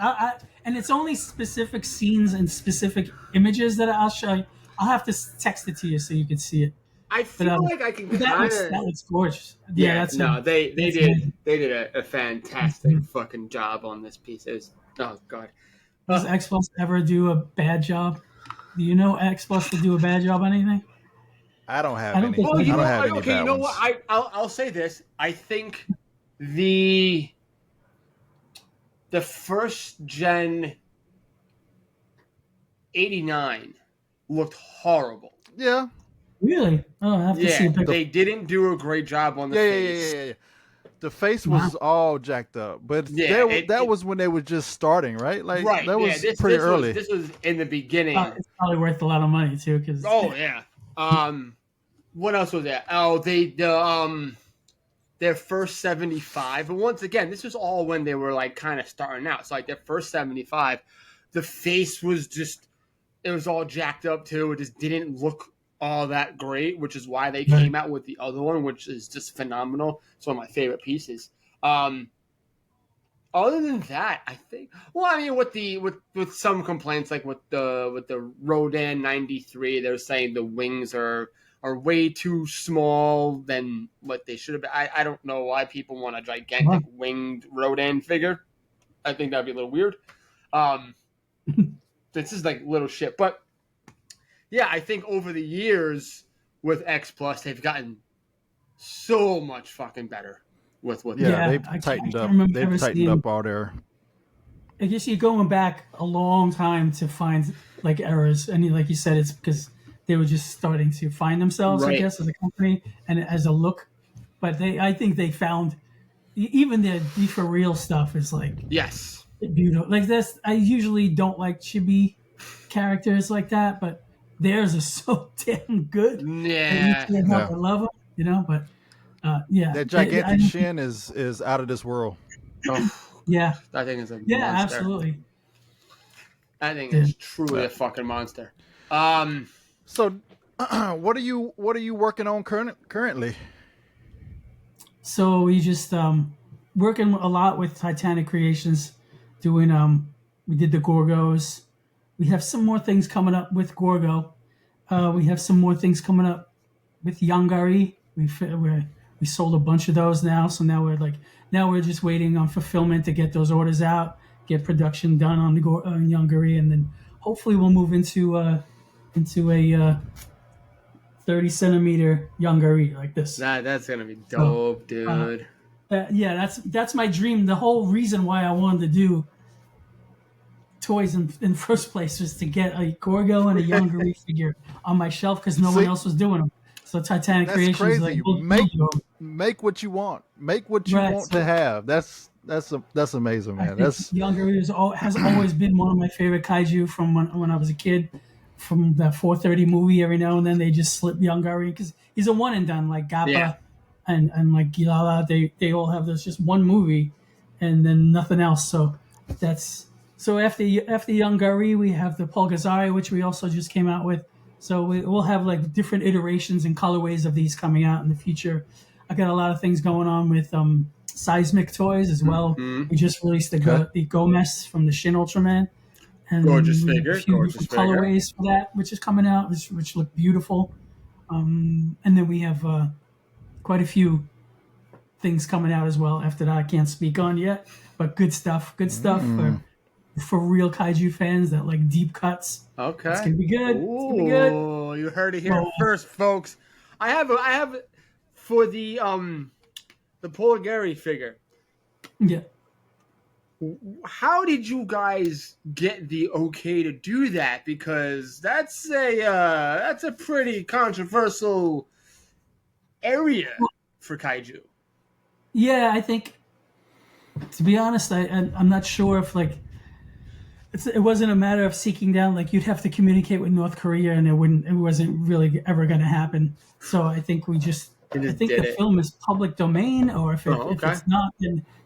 And it's only specific scenes and specific images that I'll show you. I'll have to text it to you so you can see it. I feel like I can kind of. That looks gorgeous. Yeah, they did a fantastic fucking job on this piece. Oh god. Does X Plus ever do a bad job? Do you know X Plus to do a bad job on anything? I don't have I don't any. think Well, I I do. don't have any okay, bad you know ones. what? I'll say this. I think the first gen 89 looked horrible. Yeah, Really? Oh, I have to see Yeah, a picture. they didn't do a great job on the yeah, yeah, yeah, face. yeah, yeah. The face Wow. was all jacked up, but Yeah, that was when they were just starting, right? Like right. that Yeah, was pretty early. this was in the beginning. It's probably worth a lot of money too, because Oh yeah. What else was there? Oh, their first 75. And once again, this was all when they were like kind of starting out. So like their first 75, the face was just it was all jacked up too. It just didn't look all that great, which is why they came out with the other one, which is just phenomenal. It's one of my favorite pieces. Other than that, I think. Well, I mean, with some complaints, like with the Rodan 93, they're saying the wings are way too small than what they should have been. I don't know why people want a gigantic winged Rodan figure. I think that'd be a little weird. This is like little shit, but yeah, I think over the years with X Plus, they've gotten so much fucking better with what. Yeah, Yeah, they've I tightened can't up. remember They've ever tightened seeing- up all their. I guess you're going back a long time to find like errors, and like you said, it's because they were just starting to find themselves, I Right. guess, as a company and as a look. But I think they found even their D for real stuff is like Yes. beautiful. Like this, I usually don't like chibi characters like that, but theirs are so damn good. Yeah. You can't help but love them, you know. But yeah, That gigantic shin is out of this world. Oh, yeah, that thing is a yeah, monster. absolutely. That thing is truly a fucking monster. So, what are you working on currently? So we just working a lot with Titanic Creations, doing we did the Gorgos. We have some more things coming up with Gorgo. We have some more things coming up with Yangari. We sold a bunch of those now, so now we're just waiting on fulfillment to get those orders out, get production done on the Yangari, and then hopefully we'll move into a 30 centimeter Yangari like this. That's gonna be dope, dude. Yeah, that's my dream. The whole reason why I wanted to do toys in first place was to get a Gorgo and a Yangari figure on my shelf because no one else was doing them. So Titanic That's Creations crazy. like Make what you want. Make what you Right, want so- to have. That's amazing, man. That's Yangari has always been one of my favorite kaiju from when I was a kid. From that 430 movie, every now and then they just slip Yangari because he's a one and done like Gappa Yeah. and like Gilala. They all have this just one movie and then nothing else. So that's after Yangari we have the Polgazari, which we also just came out with. So we'll have like different iterations and colorways of these coming out in the future. I got a lot of things going on with seismic toys as well. Mhm. We just released the Gomez from the Shin Ultraman. And Gorgeous we have figure, a few gorgeous different figure. colorways for that, which is coming out, which look beautiful. And then we have quite a few things coming out as well. After that, I can't speak on yet, but good stuff. Good stuff for real kaiju fans that like deep cuts. Okay. It's gonna be good. It's gonna be good. Ooh, you heard it here first, folks. I have for the Polgari figure. Yeah. How did you guys get the okay to do that? Because that's a pretty controversial area for kaiju. Yeah, I think. To be honest, I'm not sure if like. It wasn't a matter of seeking down, like you'd have to communicate with North Korea and it wasn't really ever going to happen. So I think I think did the it. film is public domain, or if it's not,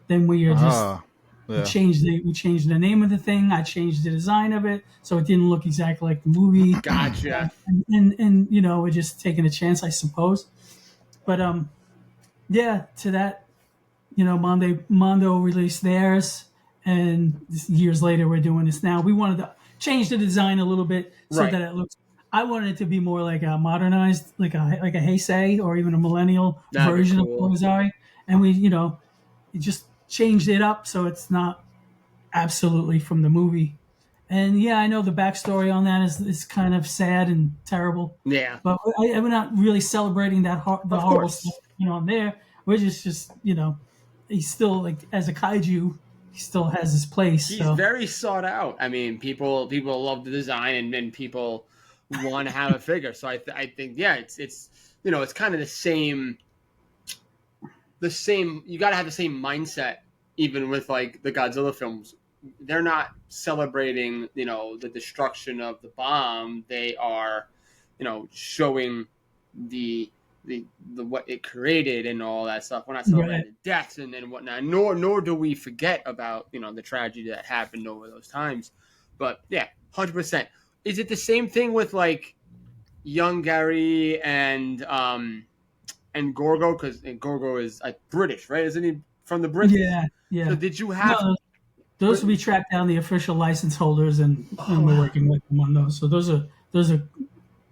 then we are just, we changed the name of the thing. I changed the design of it. So it didn't look exactly like the movie. Gotcha. And we're just taking a chance, I suppose. But, yeah, to that, Mondo released theirs. And years later, we're doing this now. We wanted to change the design a little bit so Right. that it looks. I wanted it to be more like a modernized, like a Heisei or even a millennial That'd be version cool. of Polgazari. And we, just changed it up so it's not absolutely from the movie. And yeah, I know the backstory on that is kind of sad and terrible. Yeah. But we're not really celebrating the Of horrible course. stuff on there. We're just he's still like as a kaiju, he still has his place. He's So very sought out. I mean, people love the design, and then people want to have a figure. So I think it's it's kind of the same. You got to have the same mindset, even with like the Godzilla films. They're not celebrating the destruction of the bomb. They are showing the what it created and all that stuff. We're not celebrating the deaths and whatnot. Nor do we forget about the tragedy that happened over those times. But yeah, 100%. Is it the same thing with like young Gary and Gorgo? Because Gorgo is like British, right? Isn't he from the Brits? Yeah. So did you have? No, those we tracked down the official license holders and we're working with them on those. So those are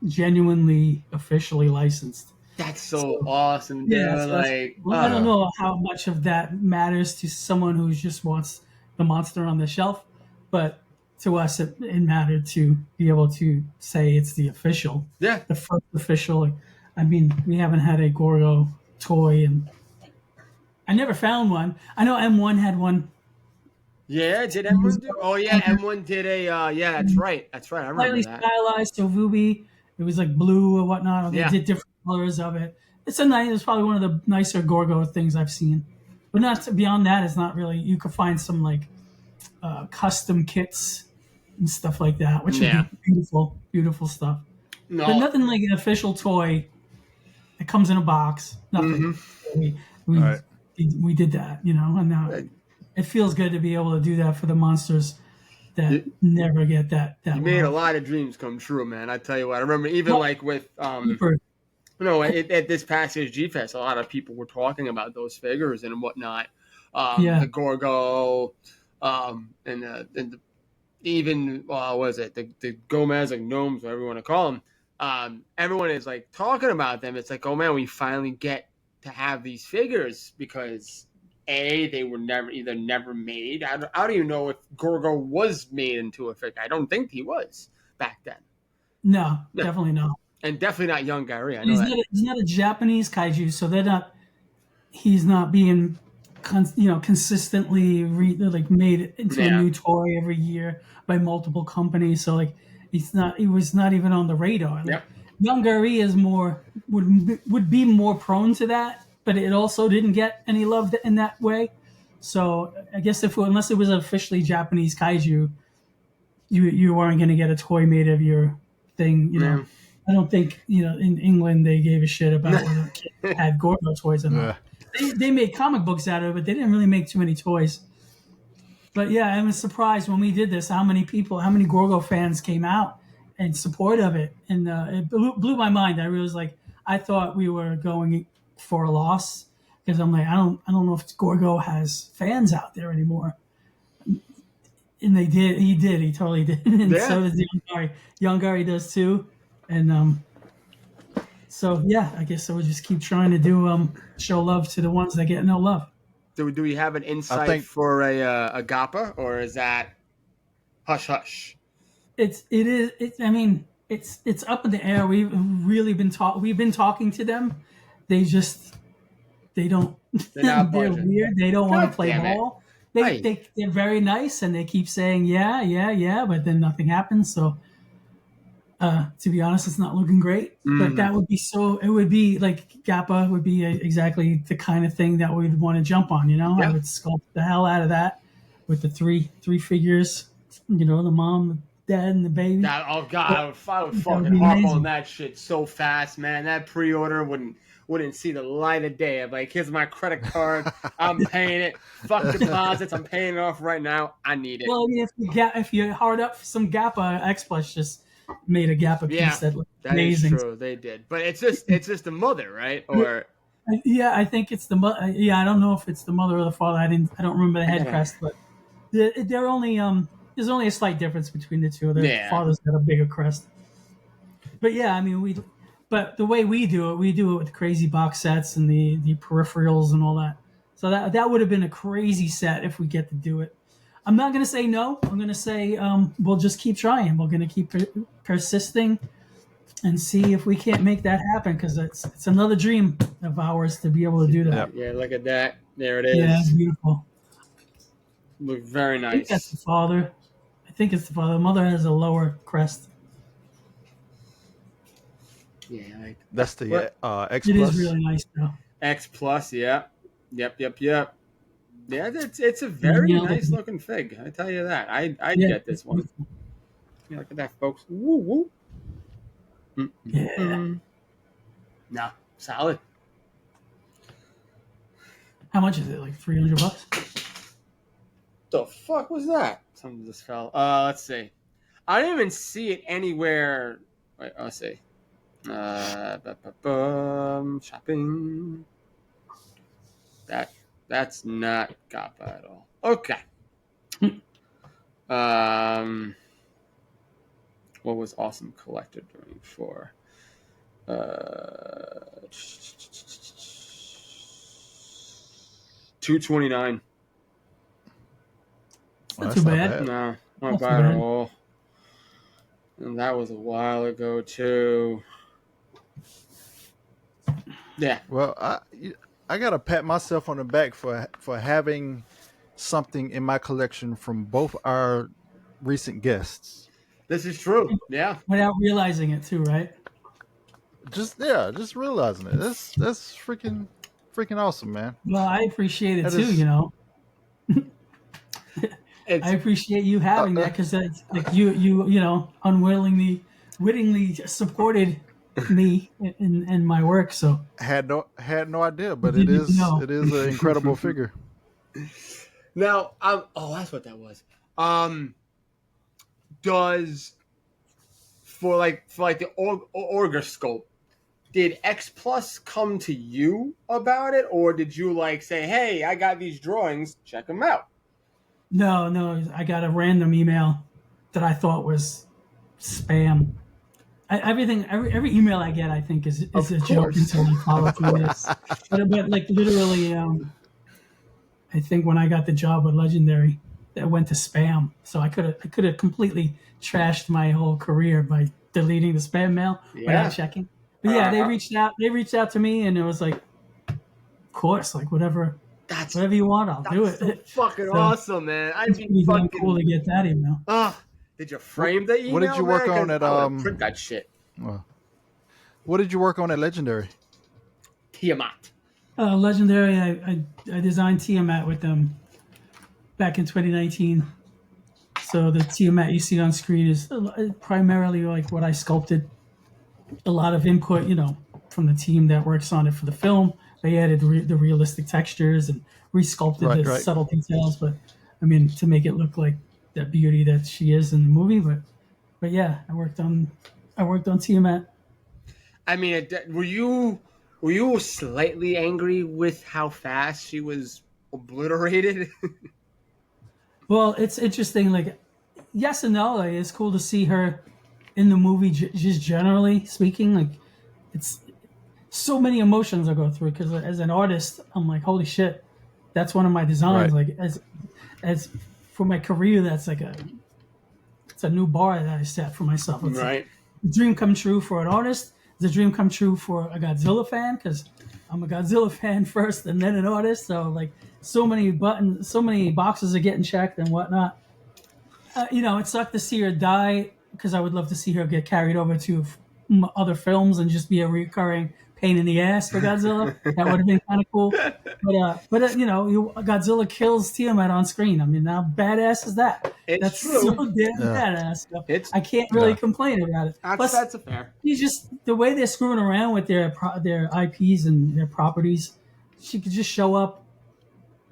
genuinely officially licensed. That's so awesome. Yeah, So I don't know how much of that matters to someone who just wants the monster on the shelf, but to us, it mattered to be able to say it's the official. Yeah. The first official. I mean, we haven't had a Gorgo toy, and I never found one. I know M1 had one. Yeah, did M1 do? Oh yeah, M1 did a. Yeah, that's right. I remember Slightly that. stylized, so Vubi. It was like blue or whatnot. Or they did different colors of it. It's probably one of the nicer Gorgo things I've seen. But not beyond that, it's not really. You could find some like custom kits and stuff like that, which would be beautiful, beautiful stuff. No, but nothing like an official toy that comes in a box. Nothing. We did that, and now it feels good to be able to do that for the monsters that never get that. You made a lot of dreams come true, man. I tell you what. I remember even like with at this past year's G Fest, a lot of people were talking about those figures and whatnot. The Gorgo, and even what is it? The Gomez, like gnomes, whatever you want to call them. Everyone is like talking about them. It's like, oh man, we finally get to have these figures because they were never made. I don't even know if Gorgo was made into a figure. I don't think he was back then. No, definitely not. And definitely not young Gary. I know he's not a Japanese kaiju, so they're not. He's not being, consistently made into a new toy every year by multiple companies. So like, he was not even on the radar. Like, young Gary is would be more prone to that, but it also didn't get any love in that way. So I guess unless it was an officially Japanese kaiju, you weren't going to get a toy made of your thing. I don't think in England they gave a shit about whether kids had Gorgo toys or not. They made comic books out of it, but they didn't really make too many toys. But yeah, I was surprised when we did this how many Gorgo fans came out in support of it, and it blew my mind. I thought we were going for a loss because I'm like, I don't know if Gorgo has fans out there anymore. And he totally did, and so does Young Gary. Young Gary does too, and so yeah, I guess I would just keep trying to show love to the ones that get no love. Do we have an insight for a Gappa, or is that hush hush? I mean, it's up in the air. We've been talking to them. They don't. They're weird. They don't want to play ball. They're very nice and they keep saying yeah, but then nothing happens. So, to be honest, it's not looking great. But that would be it would be like Gappa would be exactly the kind of thing that we'd want to jump on. I would sculpt the hell out of that with the three figures. The mom, the dad, and the baby. Oh God, I would fucking harp on that shit so fast, man. That pre-order wouldn't see the light of day. I'm like, here's my credit card. I'm paying it. Fuck deposits. I'm paying it off right now. I need it. Well, I mean, if you hard up some Gappa, X Plus just made a Gappa piece that looked amazing. That is true. They did, but it's just the mother, right? Or yeah, I think it's the mother. Yeah, I don't know if it's the mother or the father. I don't remember the head crest, but they're only there's only a slight difference between the two. The father's got a bigger crest. But yeah, I mean But the way we do it with crazy box sets and the peripherals and all that. So that would have been a crazy set if we get to do it. I'm not going to say no. I'm going to say we'll just keep trying. We're going to keep persisting and see if we can't make that happen, because it's another dream of ours to be able to do that. Yeah, look at that. There it Yeah, is. it's beautiful. Look very I think that's the nice. father. I think it's the father. The mother has a lower crest. Yeah, like That's the X It is Plus. really nice, though. X Plus. Yeah. Yep. Yeah, it's a very nice looking fig. I tell you that. I'd get this one. Yeah, look at that, folks. Woo woo. Yeah. No, solid. How much is it? Like $300? The fuck was that? Something just fell. Let's see. I didn't even see it anywhere. Wait, let's see. Shopping. That's not Kappa at all. Okay. What was Awesome Collector doing for? $229. Not too bad. No, not Not too bad at bad. all. And that was a while ago too. Yeah. Well, I gotta pat myself on the back for having something in my collection from both our recent guests. This is true. Yeah. Without realizing it, too, right? Just realizing it. That's freaking awesome, man. Well, I appreciate it, That too, is- you know. It's, I appreciate you having that, because that's like you know, wittingly supported me in my work. So had no idea, but Didn't even know. it is an incredible figure. now, oh, that's what that was. Does for like the Orgascope, did X Plus come to you about it, or did you like say, "Hey, I got these drawings, check them out"? No, I got a random email that I thought was spam. Every email I get, I think is a joke until I follow through this. But like literally, I think when I got the job with Legendary, that went to spam. So I could have completely trashed my whole career by deleting the spam mail without checking. But yeah, they reached out. They reached out to me, and it was like, of course, like whatever you want, I'll do it. So fucking awesome, man! I'd It's be pretty damn fucking cool to get that email. Did you frame the email? What did you work on at I would print that shit. What did you work on at Legendary? Tiamat. Legendary, I designed Tiamat with them back in 2019. So the Tiamat you see on screen is primarily like what I sculpted. A lot of input, you know, from the team that works on it for the film. They added the realistic textures and resculpted the subtle details. But I mean, to make it look like that beauty that she is in the movie. But yeah, I worked on Tiamat. I mean, were you slightly angry with how fast she was obliterated? Well, it's interesting. Like, yes and no. Like, it's cool to see her in the movie. Just generally speaking, like, it's so many emotions I go through, because as an artist, I'm like, holy shit, that's one of my designs. Right. Like, as for my career, that's like it's a new bar that I set for myself. It's right. Like a dream come true for an artist. It's a dream come true for a Godzilla fan, because I'm a Godzilla fan first and then an artist. So like, so many boxes are getting checked and whatnot. You know, it sucked to see her die, because I would love to see her get carried over to other films and just be a recurring pain in the ass for Godzilla. That would have been kind of cool. But you know, Godzilla kills Tiamat on screen. I mean, how badass is that? That's true. so damn badass. So I can't really complain about it. Plus, That's a fair. he's just the way they're screwing around with their IPs and their properties. She could just show up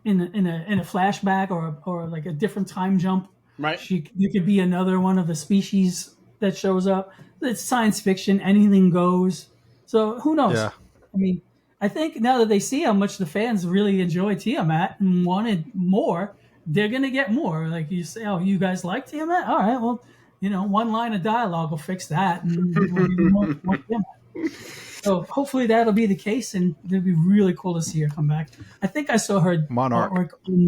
in a flashback or like a different time jump. Right. You could be another one of the species that shows up. It's science fiction. Anything goes. So who knows? Yeah. I mean, I think now that they see how much the fans really enjoy Tiamat and wanted more, they're going to get more. Like you say, oh, you guys like Tiamat? All right, well, you know, one line of dialogue will fix that. And we'll give you more Tiamat. So hopefully that'll be the case, and it'll be really cool to see her come back. I think I saw her Monarch artwork on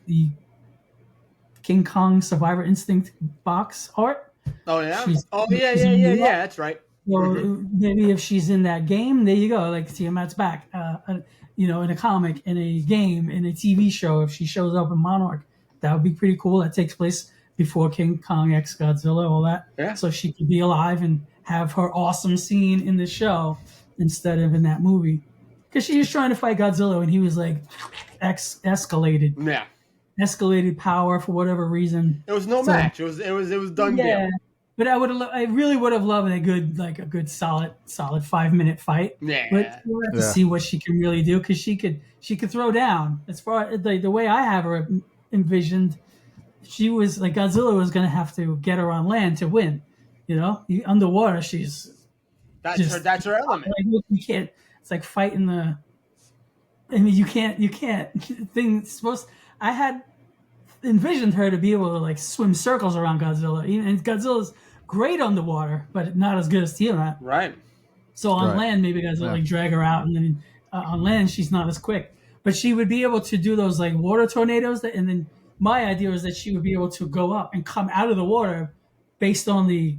the King Kong Survivor Instinct box art. Oh yeah. She's Yeah. in New York. That's right. So maybe if she's in that game, there you go. Like Tiamat's back. In a comic, in a game, in a TV show. If she shows up in Monarch, that would be pretty cool. That takes place before King Kong X Godzilla, all that. Yeah. So she could be alive and have her awesome scene in the show instead of in that movie. Because she was trying to fight Godzilla and he was like escalated. Yeah. Escalated power for whatever reason. It was no match. It was done deal. But I really would have loved a good solid 5-minute fight. Yeah. But we'll have to see what she can really do because she could throw down. As far as the way I have her envisioned, she was like Godzilla was going to have to get her on land to win. Underwater she's that's her element. Like, you can't. It's like fighting the. I mean, you can't. Things supposed. I had envisioned her to be able to like swim circles around Godzilla. And Godzilla's great underwater, but not as good as Tiamat. Right. So on land, maybe Godzilla like drag her out, and then on land she's not as quick. But she would be able to do those like water tornadoes. And then my idea was that she would be able to go up and come out of the water based on the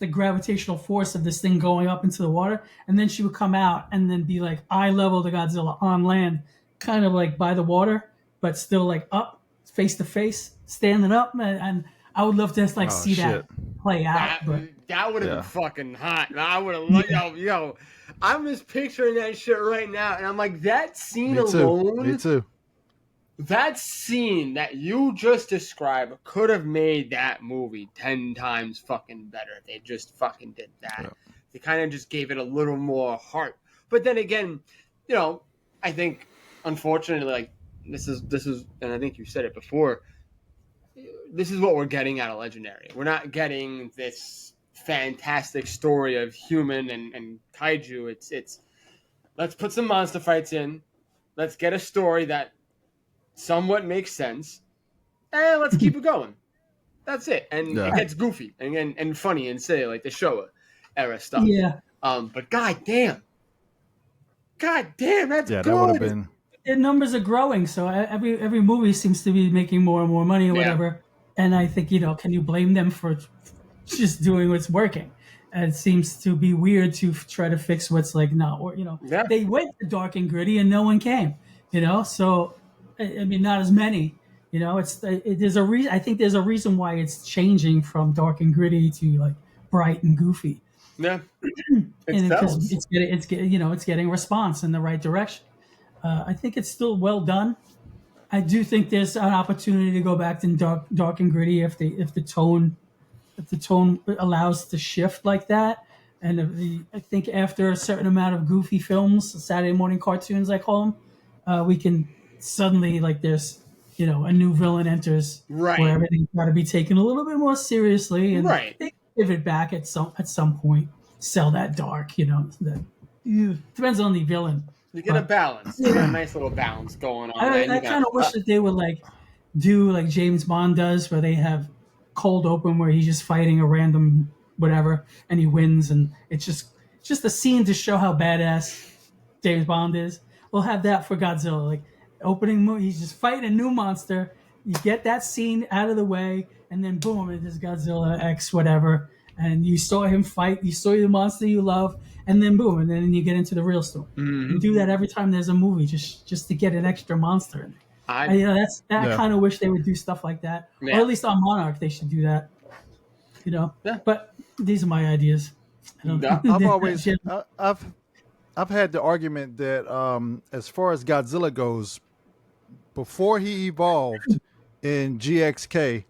gravitational force of this thing going up into the water, and then she would come out and then be like eye level to Godzilla on land, kind of like by the water, but still like up, face to face, standing up, and I would love to just see that play out. That would have been fucking hot. I would have loved, yo. I'm just picturing that shit right now, and I'm like, that scene alone. Me too. That scene that you just described could have made that movie 10 times fucking better if they just fucking did that. Yeah. They kind of just gave it a little more heart. But then again, I think, unfortunately, like, this is, and I think you said it before, this is what we're getting out of Legendary. We're not getting this fantastic story of human and kaiju. It's let's put some monster fights in. Let's get a story that somewhat makes sense, and let's keep it going. That's it. And it gets goofy and funny and silly, like the Showa era stuff. Yeah. But goddamn, that's good. That would have been. The numbers are growing, so every movie seems to be making more and more money or whatever. And I think can you blame them for just doing what's working? And it seems to be weird to try to fix what's like not, or they went to dark and gritty and no one came. So. I mean, not as many. There's a reason. I think there's a reason why it's changing from dark and gritty to like bright and goofy. Yeah, it's getting a response in the right direction. I think it's still well done. I do think there's an opportunity to go back to dark and gritty if the tone allows to shift like that. And I think after a certain amount of goofy films, Saturday morning cartoons, I call them, we can. Suddenly, like there's, a new villain enters, where everything's got to be taken a little bit more seriously, and they pivot back at some point, sell that dark, that depends on the villain. You get a balance, you get a nice little balance going on. I kind of wish that they would like do like James Bond does, where they have cold open where he's just fighting a random whatever and he wins, and it's just a scene to show how badass James Bond is. We'll have that for Godzilla, like. Opening movie, he's just fighting a new monster. You get that scene out of the way, and then boom, it is Godzilla X whatever. And you saw him fight. You saw the monster you love, and then boom, and then you get into the real story. Mm-hmm. You do that every time there's a movie, just to get an extra monster in there. I kind of wish they would do stuff like that, or at least on Monarch they should do that. But these are my ideas. I've had the argument that as far as Godzilla goes, before he evolved in GXK,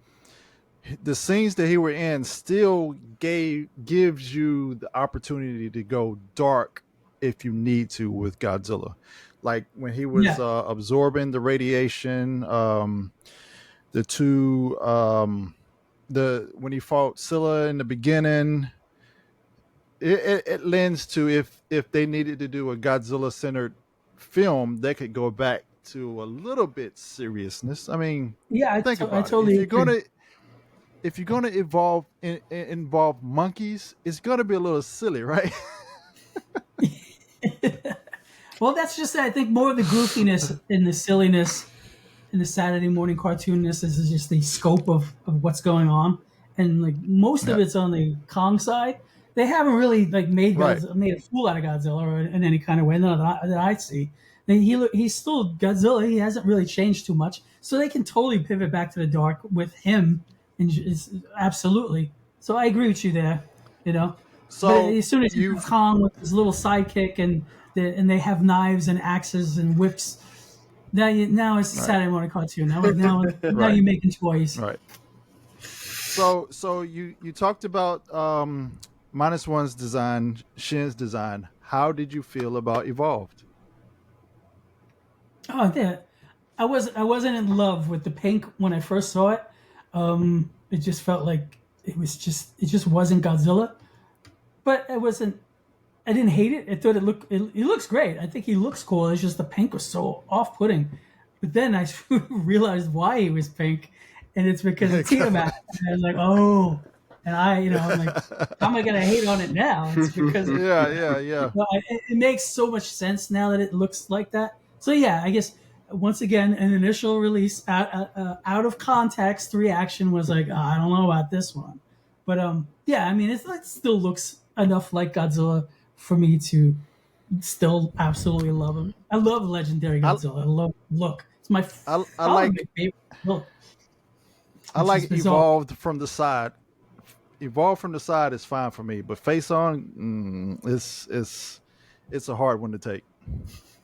the scenes that he were in still gives you the opportunity to go dark if you need to with Godzilla. Like when he was absorbing the radiation, when he fought Scylla in the beginning, it lends to if they needed to do a Godzilla centered film, they could go back to a little bit seriousness. I mean, think about totally it. If you're gonna involve monkeys, it's gonna be a little silly, right? Well, that's just I think more of the goofiness and the silliness in the Saturday morning cartoon. This is just the scope of what's going on, and like most of Yeah. it's on the Kong side. They haven't really like made Right. made a fool out of Godzilla or in any kind of way. None that I see. And he's still Godzilla. He hasn't really changed too much, so they can totally pivot back to the dark with him. And absolutely. So I agree with you there. You know, but So as soon as you have you've Kong with his little sidekick and they have knives and axes and whips. Now it's a right, Saturday morning cartoon. Now right, you're making toys. right. So you talked about minus one's design, Shin's design. How did you feel about Evolved? Oh, yeah. I wasn't in love with the pink when I first saw it. It just felt like it just wasn't Godzilla. But it wasn't. I didn't hate it. I thought it looks great. I think he looks cool. It's just the pink was so off putting. But then I realized why he was pink, and it's because of Tiamat. And I was like, oh, and I'm like, how am I gonna hate on it now? It's because Yeah. well, it makes so much sense now that it looks like that. So yeah, I guess once again, an initial release out of context reaction was like, oh, I don't know about this one, but yeah, I mean, it still looks enough like Godzilla for me to still absolutely love him. I love Legendary I Godzilla. I love look. It's my I probably my like favorite look. I Which is like bizarre. Evolved from the side. Evolved from the side is fine for me, but face on, it's a hard one to take.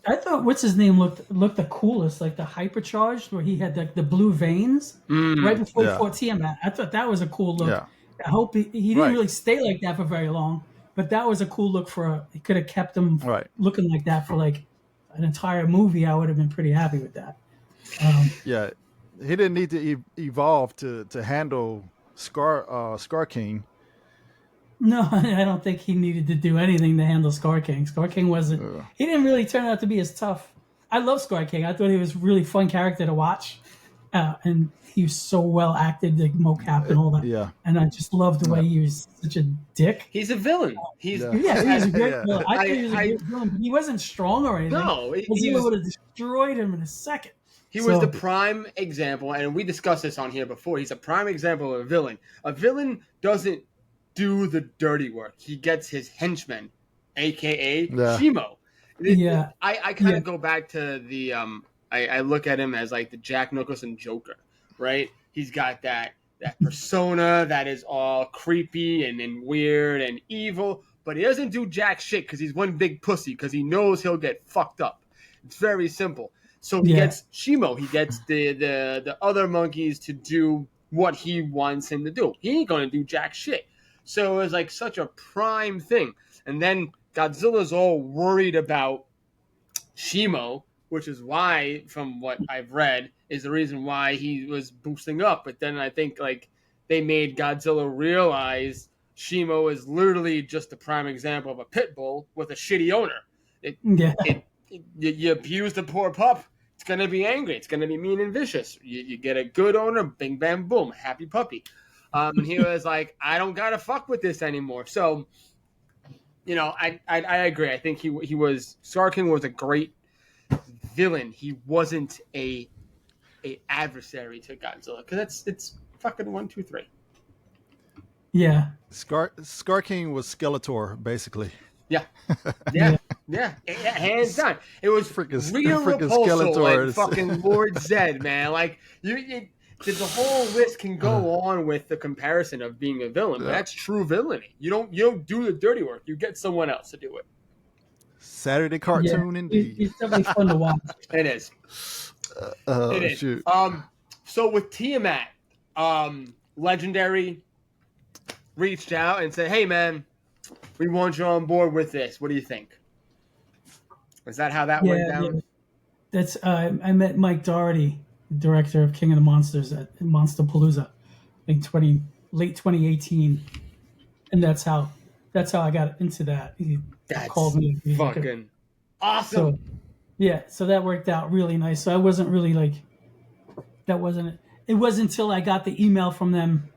I thought what's his name looked the coolest, like the hypercharged, where he had like the blue veins right before he Yeah, fought Tiamat. I thought that was a cool look. yeah, I hope he didn't right, really stay like that for very long, but that was a cool look he could have kept him right. looking like that for like an entire movie. I would have been pretty happy with that. Yeah, he didn't need to evolve to handle Scar King. No, I don't think he needed to do anything to handle Scar King. Scar King wasn't. Uh, He didn't really turn out to be as tough. I love Scar King. I thought he was a really fun character to watch, and he was so well acted, like mocap and all that. yeah, And I just loved the way he was such a dick. He's a villain. He's yeah, Yeah, he was a great yeah. villain. I thought he was a I great villain, but he wasn't strong or anything. no, he Godzilla was would have destroyed him in a second. he was So, the prime example, and we discussed this on here before. He's a prime example of a villain. A villain doesn't do the dirty work. He gets his henchmen, aka Yeah. Shimo. Yeah. I kind Yeah. of go back to the I look at him as like the Jack Nicholson Joker, right? He's got that persona that is all creepy and weird and evil, but he doesn't do jack shit because he's one big pussy because he knows he'll get fucked up. It's very simple. So he Yeah. gets Shimo, he gets the other monkeys to do what he wants him to do. He ain't gonna do jack shit. So it was like such a prime thing. And then Godzilla's all worried about Shimo, which is why, from what I've read, is the reason why he was boosting up. But then I think like they made Godzilla realize Shimo is literally just a prime example of a pit bull with a shitty owner. Yeah. You abuse the poor pup, it's gonna be angry. It's gonna be mean and vicious. You get a good owner, bing bam boom, happy puppy. And he was like, I don't gotta fuck with this anymore. So, I agree. I think he was Scar King was a great villain. He wasn't a adversary to Godzilla because it's fucking 1, 2, 3. Yeah. Scar King was Skeletor, basically. Yeah, hands down. It was Freaking real Skeletor Repulsor and is- fucking Lord Zed, man. Like the whole list can go on with the comparison of being a villain, but that's true villainy. You don't do the dirty work. You get someone else to do it. Saturday cartoon, indeed. He's definitely fun to watch. It is. It is. Shoot. So with Tiamat, Legendary reached out and said, "Hey, man, we want you on board with this. What do you think?" Is that how that went down? Yeah. That's I met Mike Doherty, the director of King of the Monsters at Monster Palooza in late 2018, and that's how I got into that. He That's called me. fucking awesome. So yeah, so that worked out really nice. So I wasn't really like that wasn't it wasn't until I got the email from them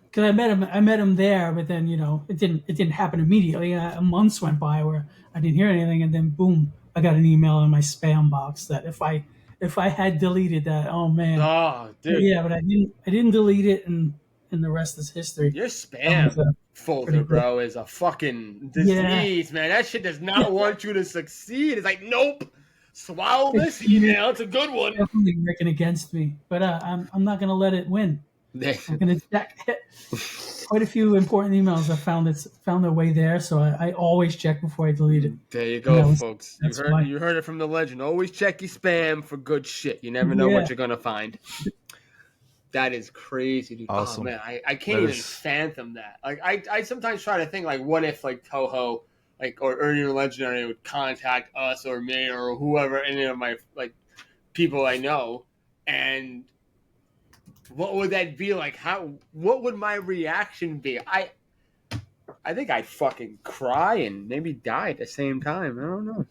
because I met him there, but then it didn't happen immediately. Months went by where I didn't hear anything, and then boom, I got an email in my spam box that if I if I had deleted that. Oh man. Oh, But dude. yeah, but I didn't delete it, and the rest is history. Your That was, spam folder, pretty good. bro, is a fucking Yeah. disease, man. That shit does not want you to succeed. It's like, nope. Swallow this email. It's a good one. Definitely working against me, but I'm not gonna let it win. I'm gonna check. Quite a few important emails I found their way there, so I always check before I delete it. There you go, folks. that's You heard it from the legend. Always check your spam for good shit. You never know Yeah. what you're gonna find. That is crazy, dude. Awesome. Oh man, I can't even fathom that. Like I sometimes try to think like, what if like Toho, like or your legendary would contact us or me or whoever, any of my like people I know, and what would that be like? What would my reaction be? I think I'd fucking cry and maybe die at the same time. I don't know.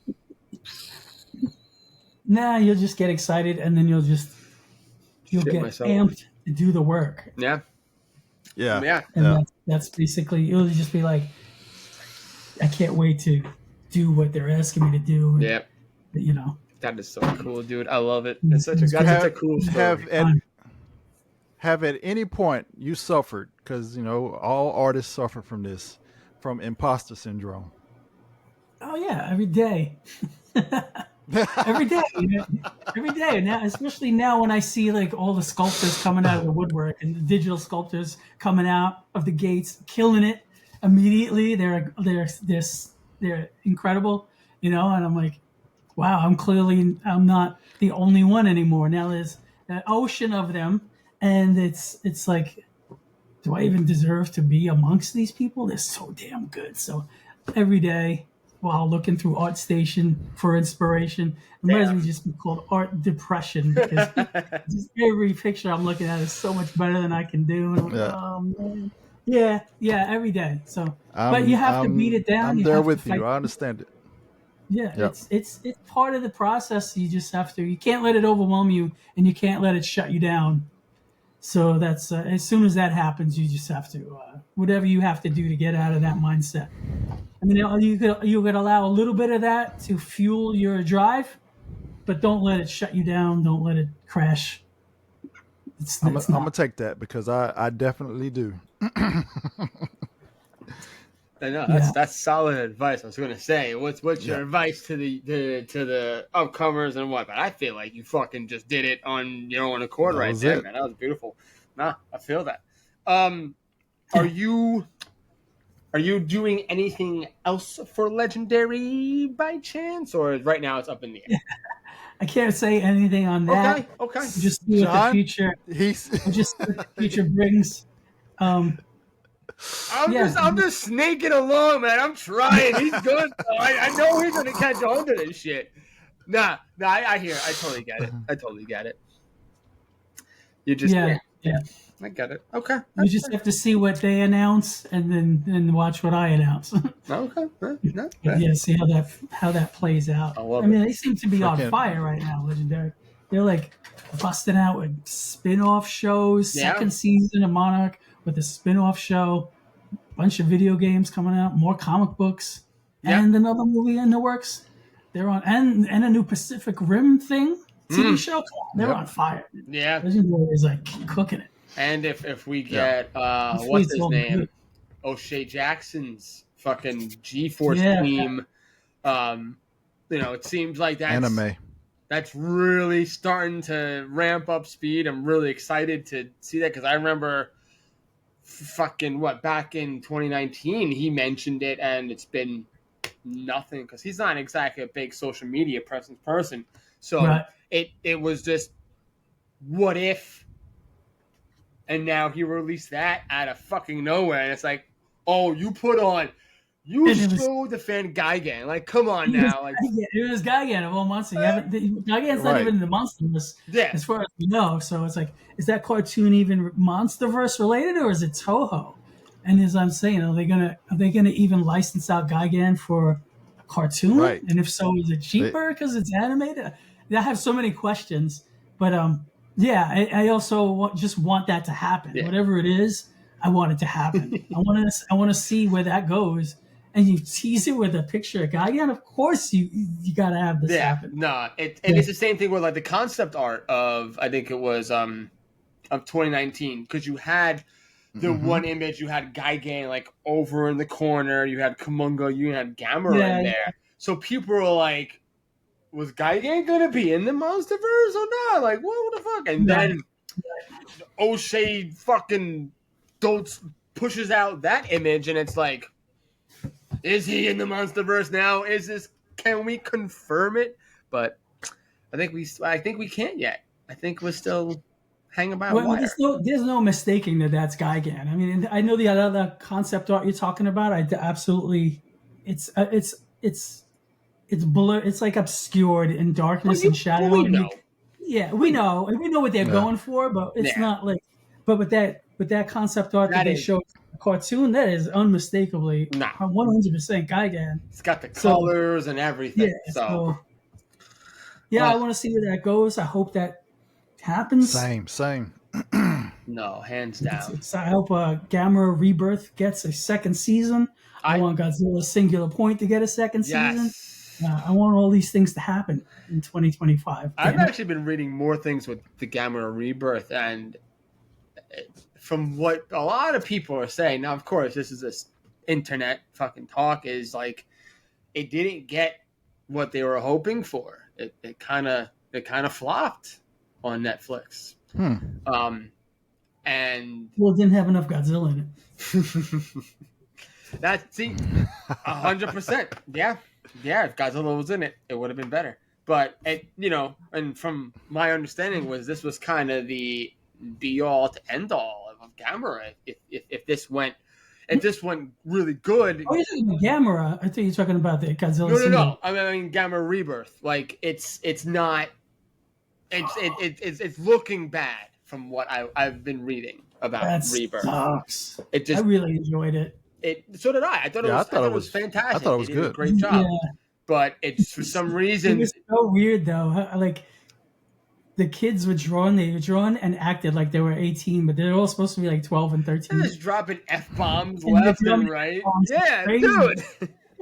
Nah, you'll just get excited, and then you'll get myself. amped to do the work. Yeah. And that's basically, you'll just be like, I can't wait to do what they're asking me to do. And, you know. That is so cool, dude. I love it. It's such a cool story. Have at any point you suffered, because all artists suffer from this, from imposter syndrome? Oh yeah, every day. Every day, every day. Now, especially now when I see like all the sculptors coming out of the woodwork and the digital sculptors coming out of the gates, killing it immediately. They're incredible, and I'm like, wow, I'm not the only one anymore. Now there's an ocean of them, and it's like, do I even deserve to be amongst these people? They're so damn good. So every day, while looking through ArtStation for inspiration, it might as well just be called Art Depression, because just every picture I'm looking at is so much better than I can do. And I'm like, oh man, yeah, every day. So, but you have to beat it down. I'm there with you. I understand it. Yeah, it's part of the process. You just have to. You can't let it overwhelm you, and you can't let it shut you down. So that's as soon as that happens, you just have to whatever you have to do to get out of that mindset. I mean, you could allow a little bit of that to fuel your drive, but don't let it shut you down. Don't let it crash. I'm gonna take that, because I definitely do. I know that's solid advice. I was going to say, what's your advice to the upcomers and what? But I feel like you fucking just did it on your own accord right there, man. That was beautiful. Nah, I feel that. Are you doing anything else for Legendary by chance, or right now it's up in the air? I can't say anything on that. Okay. Just see what the future. Just what the future brings. I'm just snaking along, man. I'm trying. He's good. I know he's gonna catch on to this shit. Nah. I hear. I totally get it. You just I get it. Okay. You just have to see what they announce, and then watch what I announce. Okay. Yeah. See how that plays out. I mean, they seem to be on fire right now. Legendary. They're like busting out with spin-off shows. Second season of Monarch with a spin-off show. Bunch of video games coming out. More comic books. And another movie in the works. They're on and a new Pacific Rim thing. TV show. They're on fire. Yeah. Legendary is like cooking it. And if we get what's his name, O'Shea Jackson's fucking GeForce team, it seems like that's anime. That's really starting to ramp up speed. I'm really excited to see that, because I remember back in 2019 he mentioned it, and it's been nothing, because he's not exactly a big social media person. So it was just, what if? And now he released that out of fucking nowhere, and it's like, oh, you showed the fan Gigan. Like, come on now. It was Gigan of all monsters. Gigan's not even in the Monsterverse, as far as we know. So it's like, is that cartoon even Monsterverse related, or is it Toho? And as I'm saying, are they gonna even license out Gigan for a cartoon? Right. And if so, is it cheaper because it's animated? I have so many questions, but I also just want that to happen. Whatever it is, I want it to happen. I want to see where that goes, and you tease it with a picture of Gigan, of course you got to have this happen. No, it's the same thing with like the concept art of, I think it was of 2019, because you had the one image, you had Gigan like over in the corner, you had Kumunga, you had Gamera in there. So people were like, was Gigan gonna be in the MonsterVerse or not? Like, what the fuck? And then O'Shea fucking pushes out that image, and it's like, is he in the MonsterVerse now? Can we confirm it? But I think we can't yet. I think we're still hanging by a wire. There's no mistaking that that's Gigan. I mean, I know the other concept art you're talking about. I absolutely, it's blurred. It's like obscured in darkness and shadow. We know. We know, and we know what they're going for, but it's not like. But with that concept art that they showed the cartoon, that is unmistakably 100% Gigan. It's got the colors and everything. I want to see where that goes. I hope that happens. Same. No, hands down. I hope Gamera Rebirth gets a second season. I want Godzilla Singular Point to get a second season. I want all these things to happen in 2025. I've actually been reading more things with the Gamera Rebirth, and from what a lot of people are saying, now of course this is this internet fucking talk, is like it didn't get what they were hoping for. It kind of flopped on Netflix. And it didn't have enough Godzilla in it. That's 100%. Yeah, if Godzilla was in it, it would have been better. But and from my understanding was this was kind of the be all to end all of Gamera. If this went really good. Oh, you're talking about Gamera. I think you're talking about the Godzilla. No. I mean Gamera Rebirth. Like it's not. It's looking bad from what I've been reading about Rebirth. Sucks. I really enjoyed it. So did I. I thought it was fantastic. I thought it was good. A great job. Yeah. But it's for some reason. It was so weird though. Like the kids were drawn. They were drawn and acted like they were 18, but they're all supposed to be like 12 and 13. They're just dropping F-bombs left and right. Yeah, dude.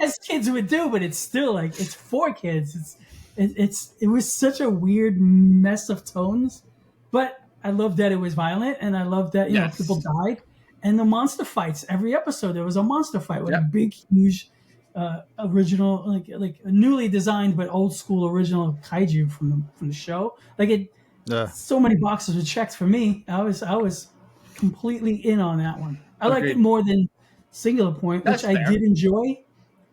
As kids would do, but it's still like it's for kids. It was such a weird mess of tones, but I love that it was violent, and I love that people died, and the monster fights. Every episode there was a monster fight with a big, huge, original, like a newly designed but old school original kaiju from the show. So many boxes were checked for me. I was completely in on that one. I liked it more than Singular Point, which I did enjoy.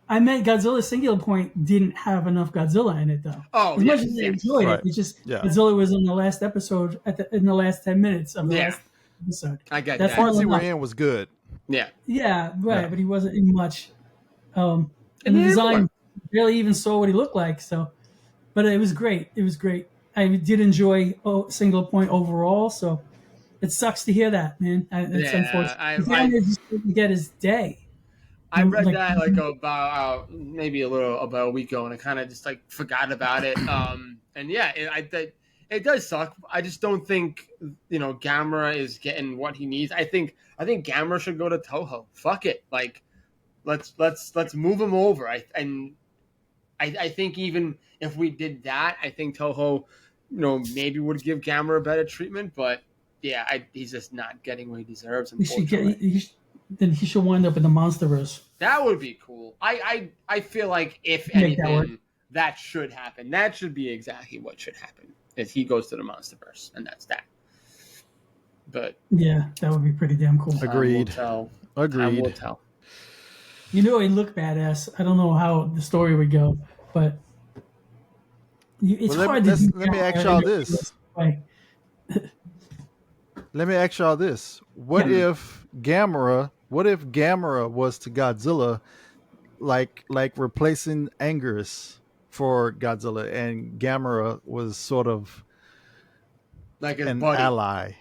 I meant Godzilla Singular Point didn't have enough Godzilla in it, though. Oh, as much as I enjoyed it, it's just Godzilla was in the last episode in the last 10 minutes of the last episode. I get that. The part we were in was good. Yeah, right, but he wasn't in much. And the design barely even saw what he looked like. So, but it was great. I did enjoy Singular Point overall. So, it sucks to hear that, man. It's unfortunate. He's just didn't get his day. I read that about maybe about a week ago, and I kind of just forgot about it. It does suck. I just don't think Gamera is getting what he needs. I think Gamera should go to Toho. Fuck it, let's move him over. I think even if we did that, I think Toho, maybe would give Gamera better treatment. But he's just not getting what he deserves. Then he should wind up in the MonsterVerse. That would be cool. I feel like if anything, that should happen. That should be exactly what should happen. Is he goes to the MonsterVerse, and that's that. But yeah, that would be pretty damn cool. Agreed. Agreed. I will tell. He looked badass. I don't know how the story would go, but it's hard to do. Let me ask y'all this. Let me ask y'all this. What if Gamera was to Godzilla like replacing Anguirus for Godzilla, and Gamera was sort of like an ally?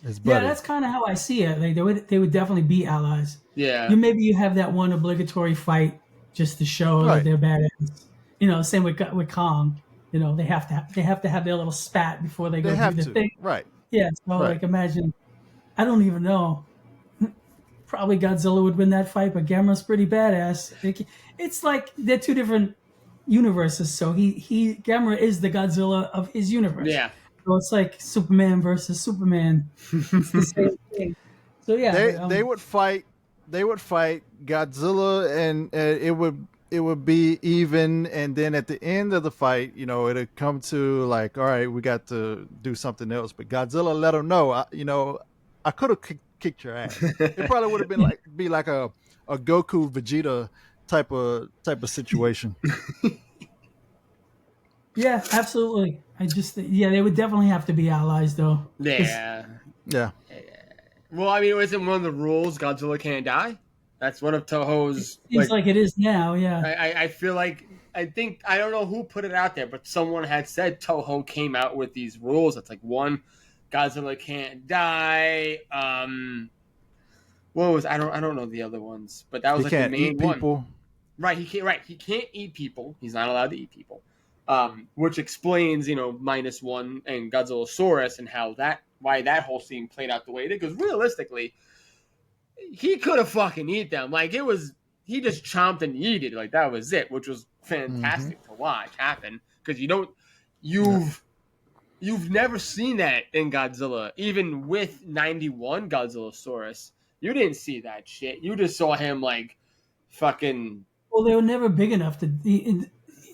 His buddy. Yeah, that's kind of how I see it. Like they would definitely be allies. Yeah. Maybe you have that one obligatory fight just to show that they're badass. Same with Kong. They have to have their little spat before they go do the thing. Right. Yeah. So imagine, I don't even know. probably Godzilla would win that fight, but Gamera's pretty badass. It's like they're two different universes. So Gamera is the Godzilla of his universe. Yeah. So it's like Superman versus Superman. It's the same thing. So yeah, they would fight. They would fight Godzilla, and it would be even. And then at the end of the fight, it'd come to like, all right, we got to do something else. But Godzilla let him know, I could have kicked your ass. It probably would have been like a Goku Vegeta type of situation. Yeah, absolutely. They would definitely have to be allies, though. Yeah. Yeah. Well, I mean, isn't one of the rules Godzilla can't die? That's one of Toho's. Seems like it is now. Yeah. I feel like I don't know who put it out there, but someone had said Toho came out with these rules. It's like one, Godzilla can't die. What was I don't know the other ones, but that was He like can't the main eat people. one. Right, he can't. Right, he can't eat people. He's not allowed to eat people. Which explains, -1 and Godzillasaurus and why that whole scene played out the way it did. Because realistically, he could have fucking eat them. Like he just chomped and yeeted. Like that was it, which was fantastic to watch happen. Because you've never seen that in Godzilla, even with 91 Godzillasaurus. You didn't see that shit. You just saw him like fucking. Well, they were never big enough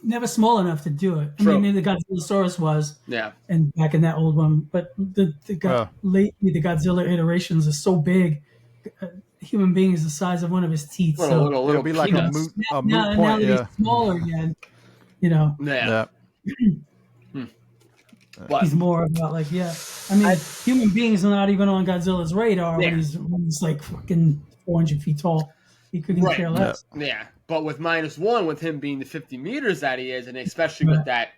never small enough to do it. True. I mean, the Godzillasaurus was, Yeah, and back in that old one, but lately the Godzilla iterations are so big. Human being is the size of one of his teeth. It'll be like a moot now point. that he's smaller again, Yeah. But he's more about like, I mean, human beings are not even on Godzilla's radar Yeah. when he's like fucking 400 feet tall. He couldn't care less. Yeah, but with -1, with him being the 50 meters that he is, and especially with that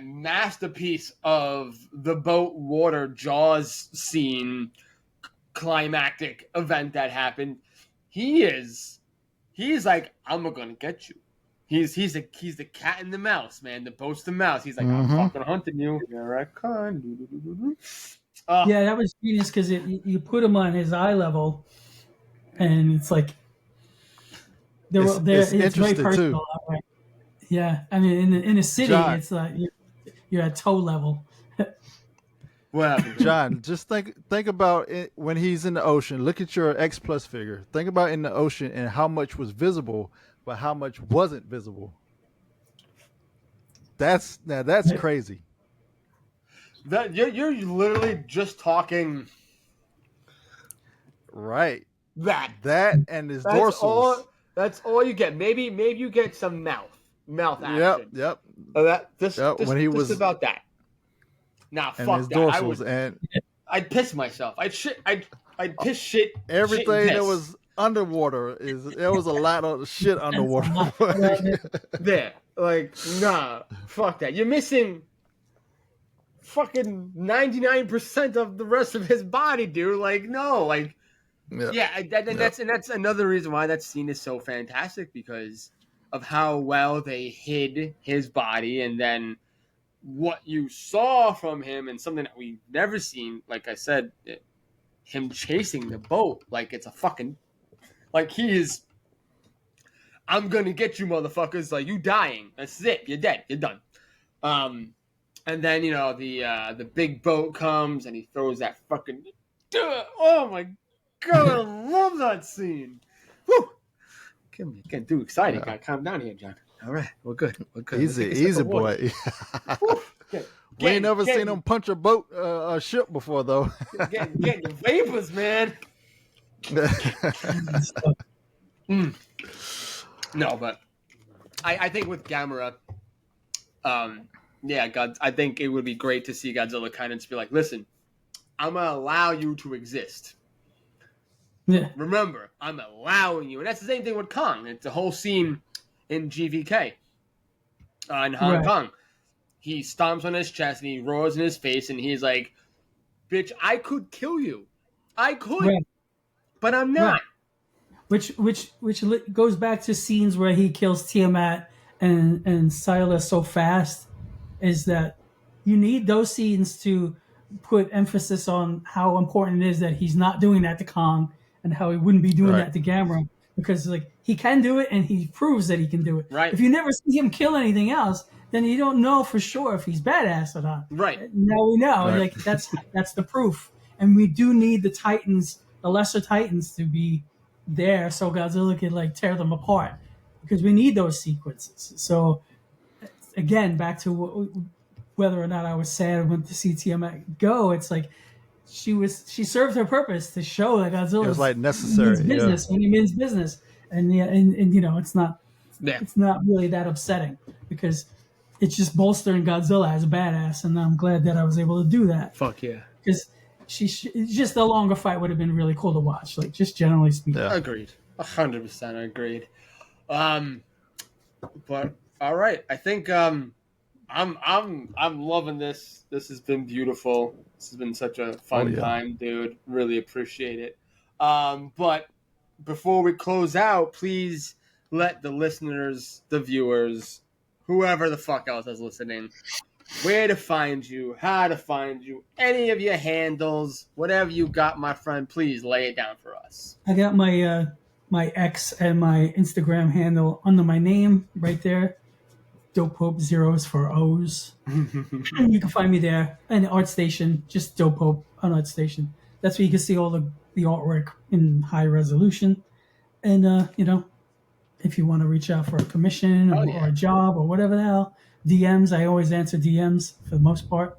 masterpiece of the boat water Jaws scene, climactic event that happened, he's like, I'm gonna get you. He's the cat and the mouse, man. The boat's the mouse. He's like, I'm fucking hunting you. Here I come. Yeah, that was genius because you put him on his eye level, and it's like it's very personal. Too. Right? Yeah, I mean, in a city, John. it's like you're at toe level. Well, John, just think about it when he's in the ocean. Look at your X Plus figure. Think about in the ocean and how much was visible, but how much wasn't visible. That's crazy. That you're literally just talking Right. that and his dorsals. That's all you get. Maybe you get some mouth action. Yep. When he was about that. Nah, and fuck his that. dorsals I'd piss myself. I'd piss shit. Everything shit that was underwater there was a lot of shit underwater. There, like, nah, fuck that. You're missing fucking 99% of the rest of his body, dude. Like, no, like. That's another reason why that scene is so fantastic, because of how well they hid his body, and then what you saw from him, and something that we've never seen. Like I said, him chasing the boat like it's a fucking, like he is. I'm gonna get you, motherfuckers! Like, you dying. That's it. You're dead. You're done. And then the big boat comes and he throws that fucking. Oh my God, I love that scene. Woo! Getting too excited. Gotta calm down here, John. All right, we're good. Easy, boy. We ain't never seen him punch a ship before, though. Getting the vapors, man. No, but I think with Gamera, I think it would be great to see Godzilla kind of just be like, listen, I'm gonna allow you to exist. Yeah. Remember, I'm allowing you. And that's the same thing with Kong. It's a whole scene in GVK in Hong Kong. He stomps on his chest and he roars in his face and he's like, bitch, I could kill you. I could. Right. But I'm not. Right. Which goes back to scenes where he kills Tiamat and Scylla so fast, is that you need those scenes to put emphasis on how important it is that he's not doing that to Kong. and how he wouldn't be doing Right. that to Gamera because like he can do it and he proves that he can do it. Right. If you never see him kill anything else, then you don't know for sure if he's badass or not. Right. Now we know. Right. Like that's the proof. And we do need the Titans, the lesser Titans, to be there so Godzilla could like tear them apart because we need those sequences. So again, back to whether or not I was sad when to see Tiamat go, it's like she served her purpose to show that Godzilla It was like means necessary. business when he means business, and yeah, and you know it's not really that upsetting because it's just bolstering Godzilla as a badass, and I'm glad that I was able to do that. Fuck yeah. Because just a longer fight would have been really cool to watch, like just generally speaking. Yeah. Agreed. 100% agreed. But all right, I think I'm loving this. This has been beautiful. This has been such a fun time, dude. Really appreciate it. But before we close out, please let the listeners, the viewers, whoever the fuck else is listening, where to find you, how to find you, any of your handles, whatever you got, my friend, please lay it down for us. I got my my X and my Instagram handle under my name right there. D0peP0pe, zeros for O's. And you can find me there. And ArtStation, just D0peP on ArtStation. That's where you can see all the artwork in high resolution. And, you know, if you want to reach out for a commission or a job or whatever the hell, DMs, I always answer DMs for the most part.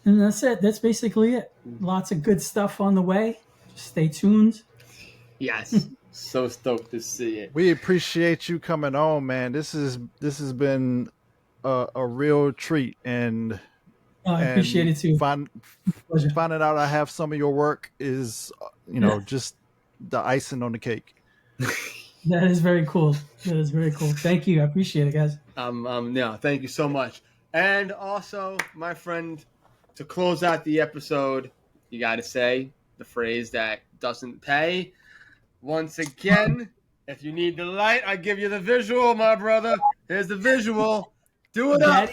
And that's it. That's basically it. Lots of good stuff on the way. Just stay tuned. Yes. So stoked to see it. We appreciate you coming on, man. This has been a real treat, and I appreciate it too. Finding out I have some of your work is, you know, just the icing on the cake. That is very cool. That is very cool. Thank you. I appreciate it, guys. No, thank you so much. And also, my friend, to close out the episode, you got to say the phrase that doesn't pay. Once again, if you need the light, I give you the visual, my brother. Here's the visual. Do it up.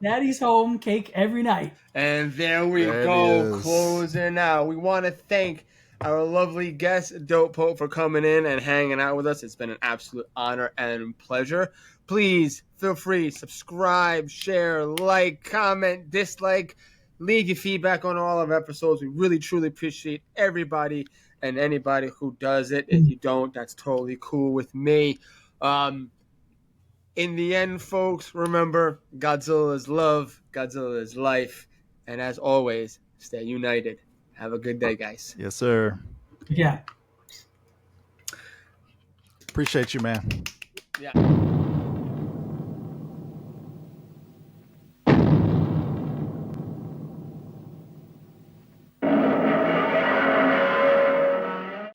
Daddy's home, cake every night. And there we go, closing out. We want to thank our lovely guest, D0peP0pe, for coming in and hanging out with us. It's been an absolute honor and pleasure. Please feel free, subscribe, share, like, comment, dislike, leave your feedback on all of our episodes. We really, truly appreciate everybody and anybody who does it. If you don't, that's totally cool with me. In the end, folks, remember, Godzilla is love, Godzilla is life, and as always, stay united. Have a good day, guys. Yes, sir. Yeah. Appreciate you, man. Yeah.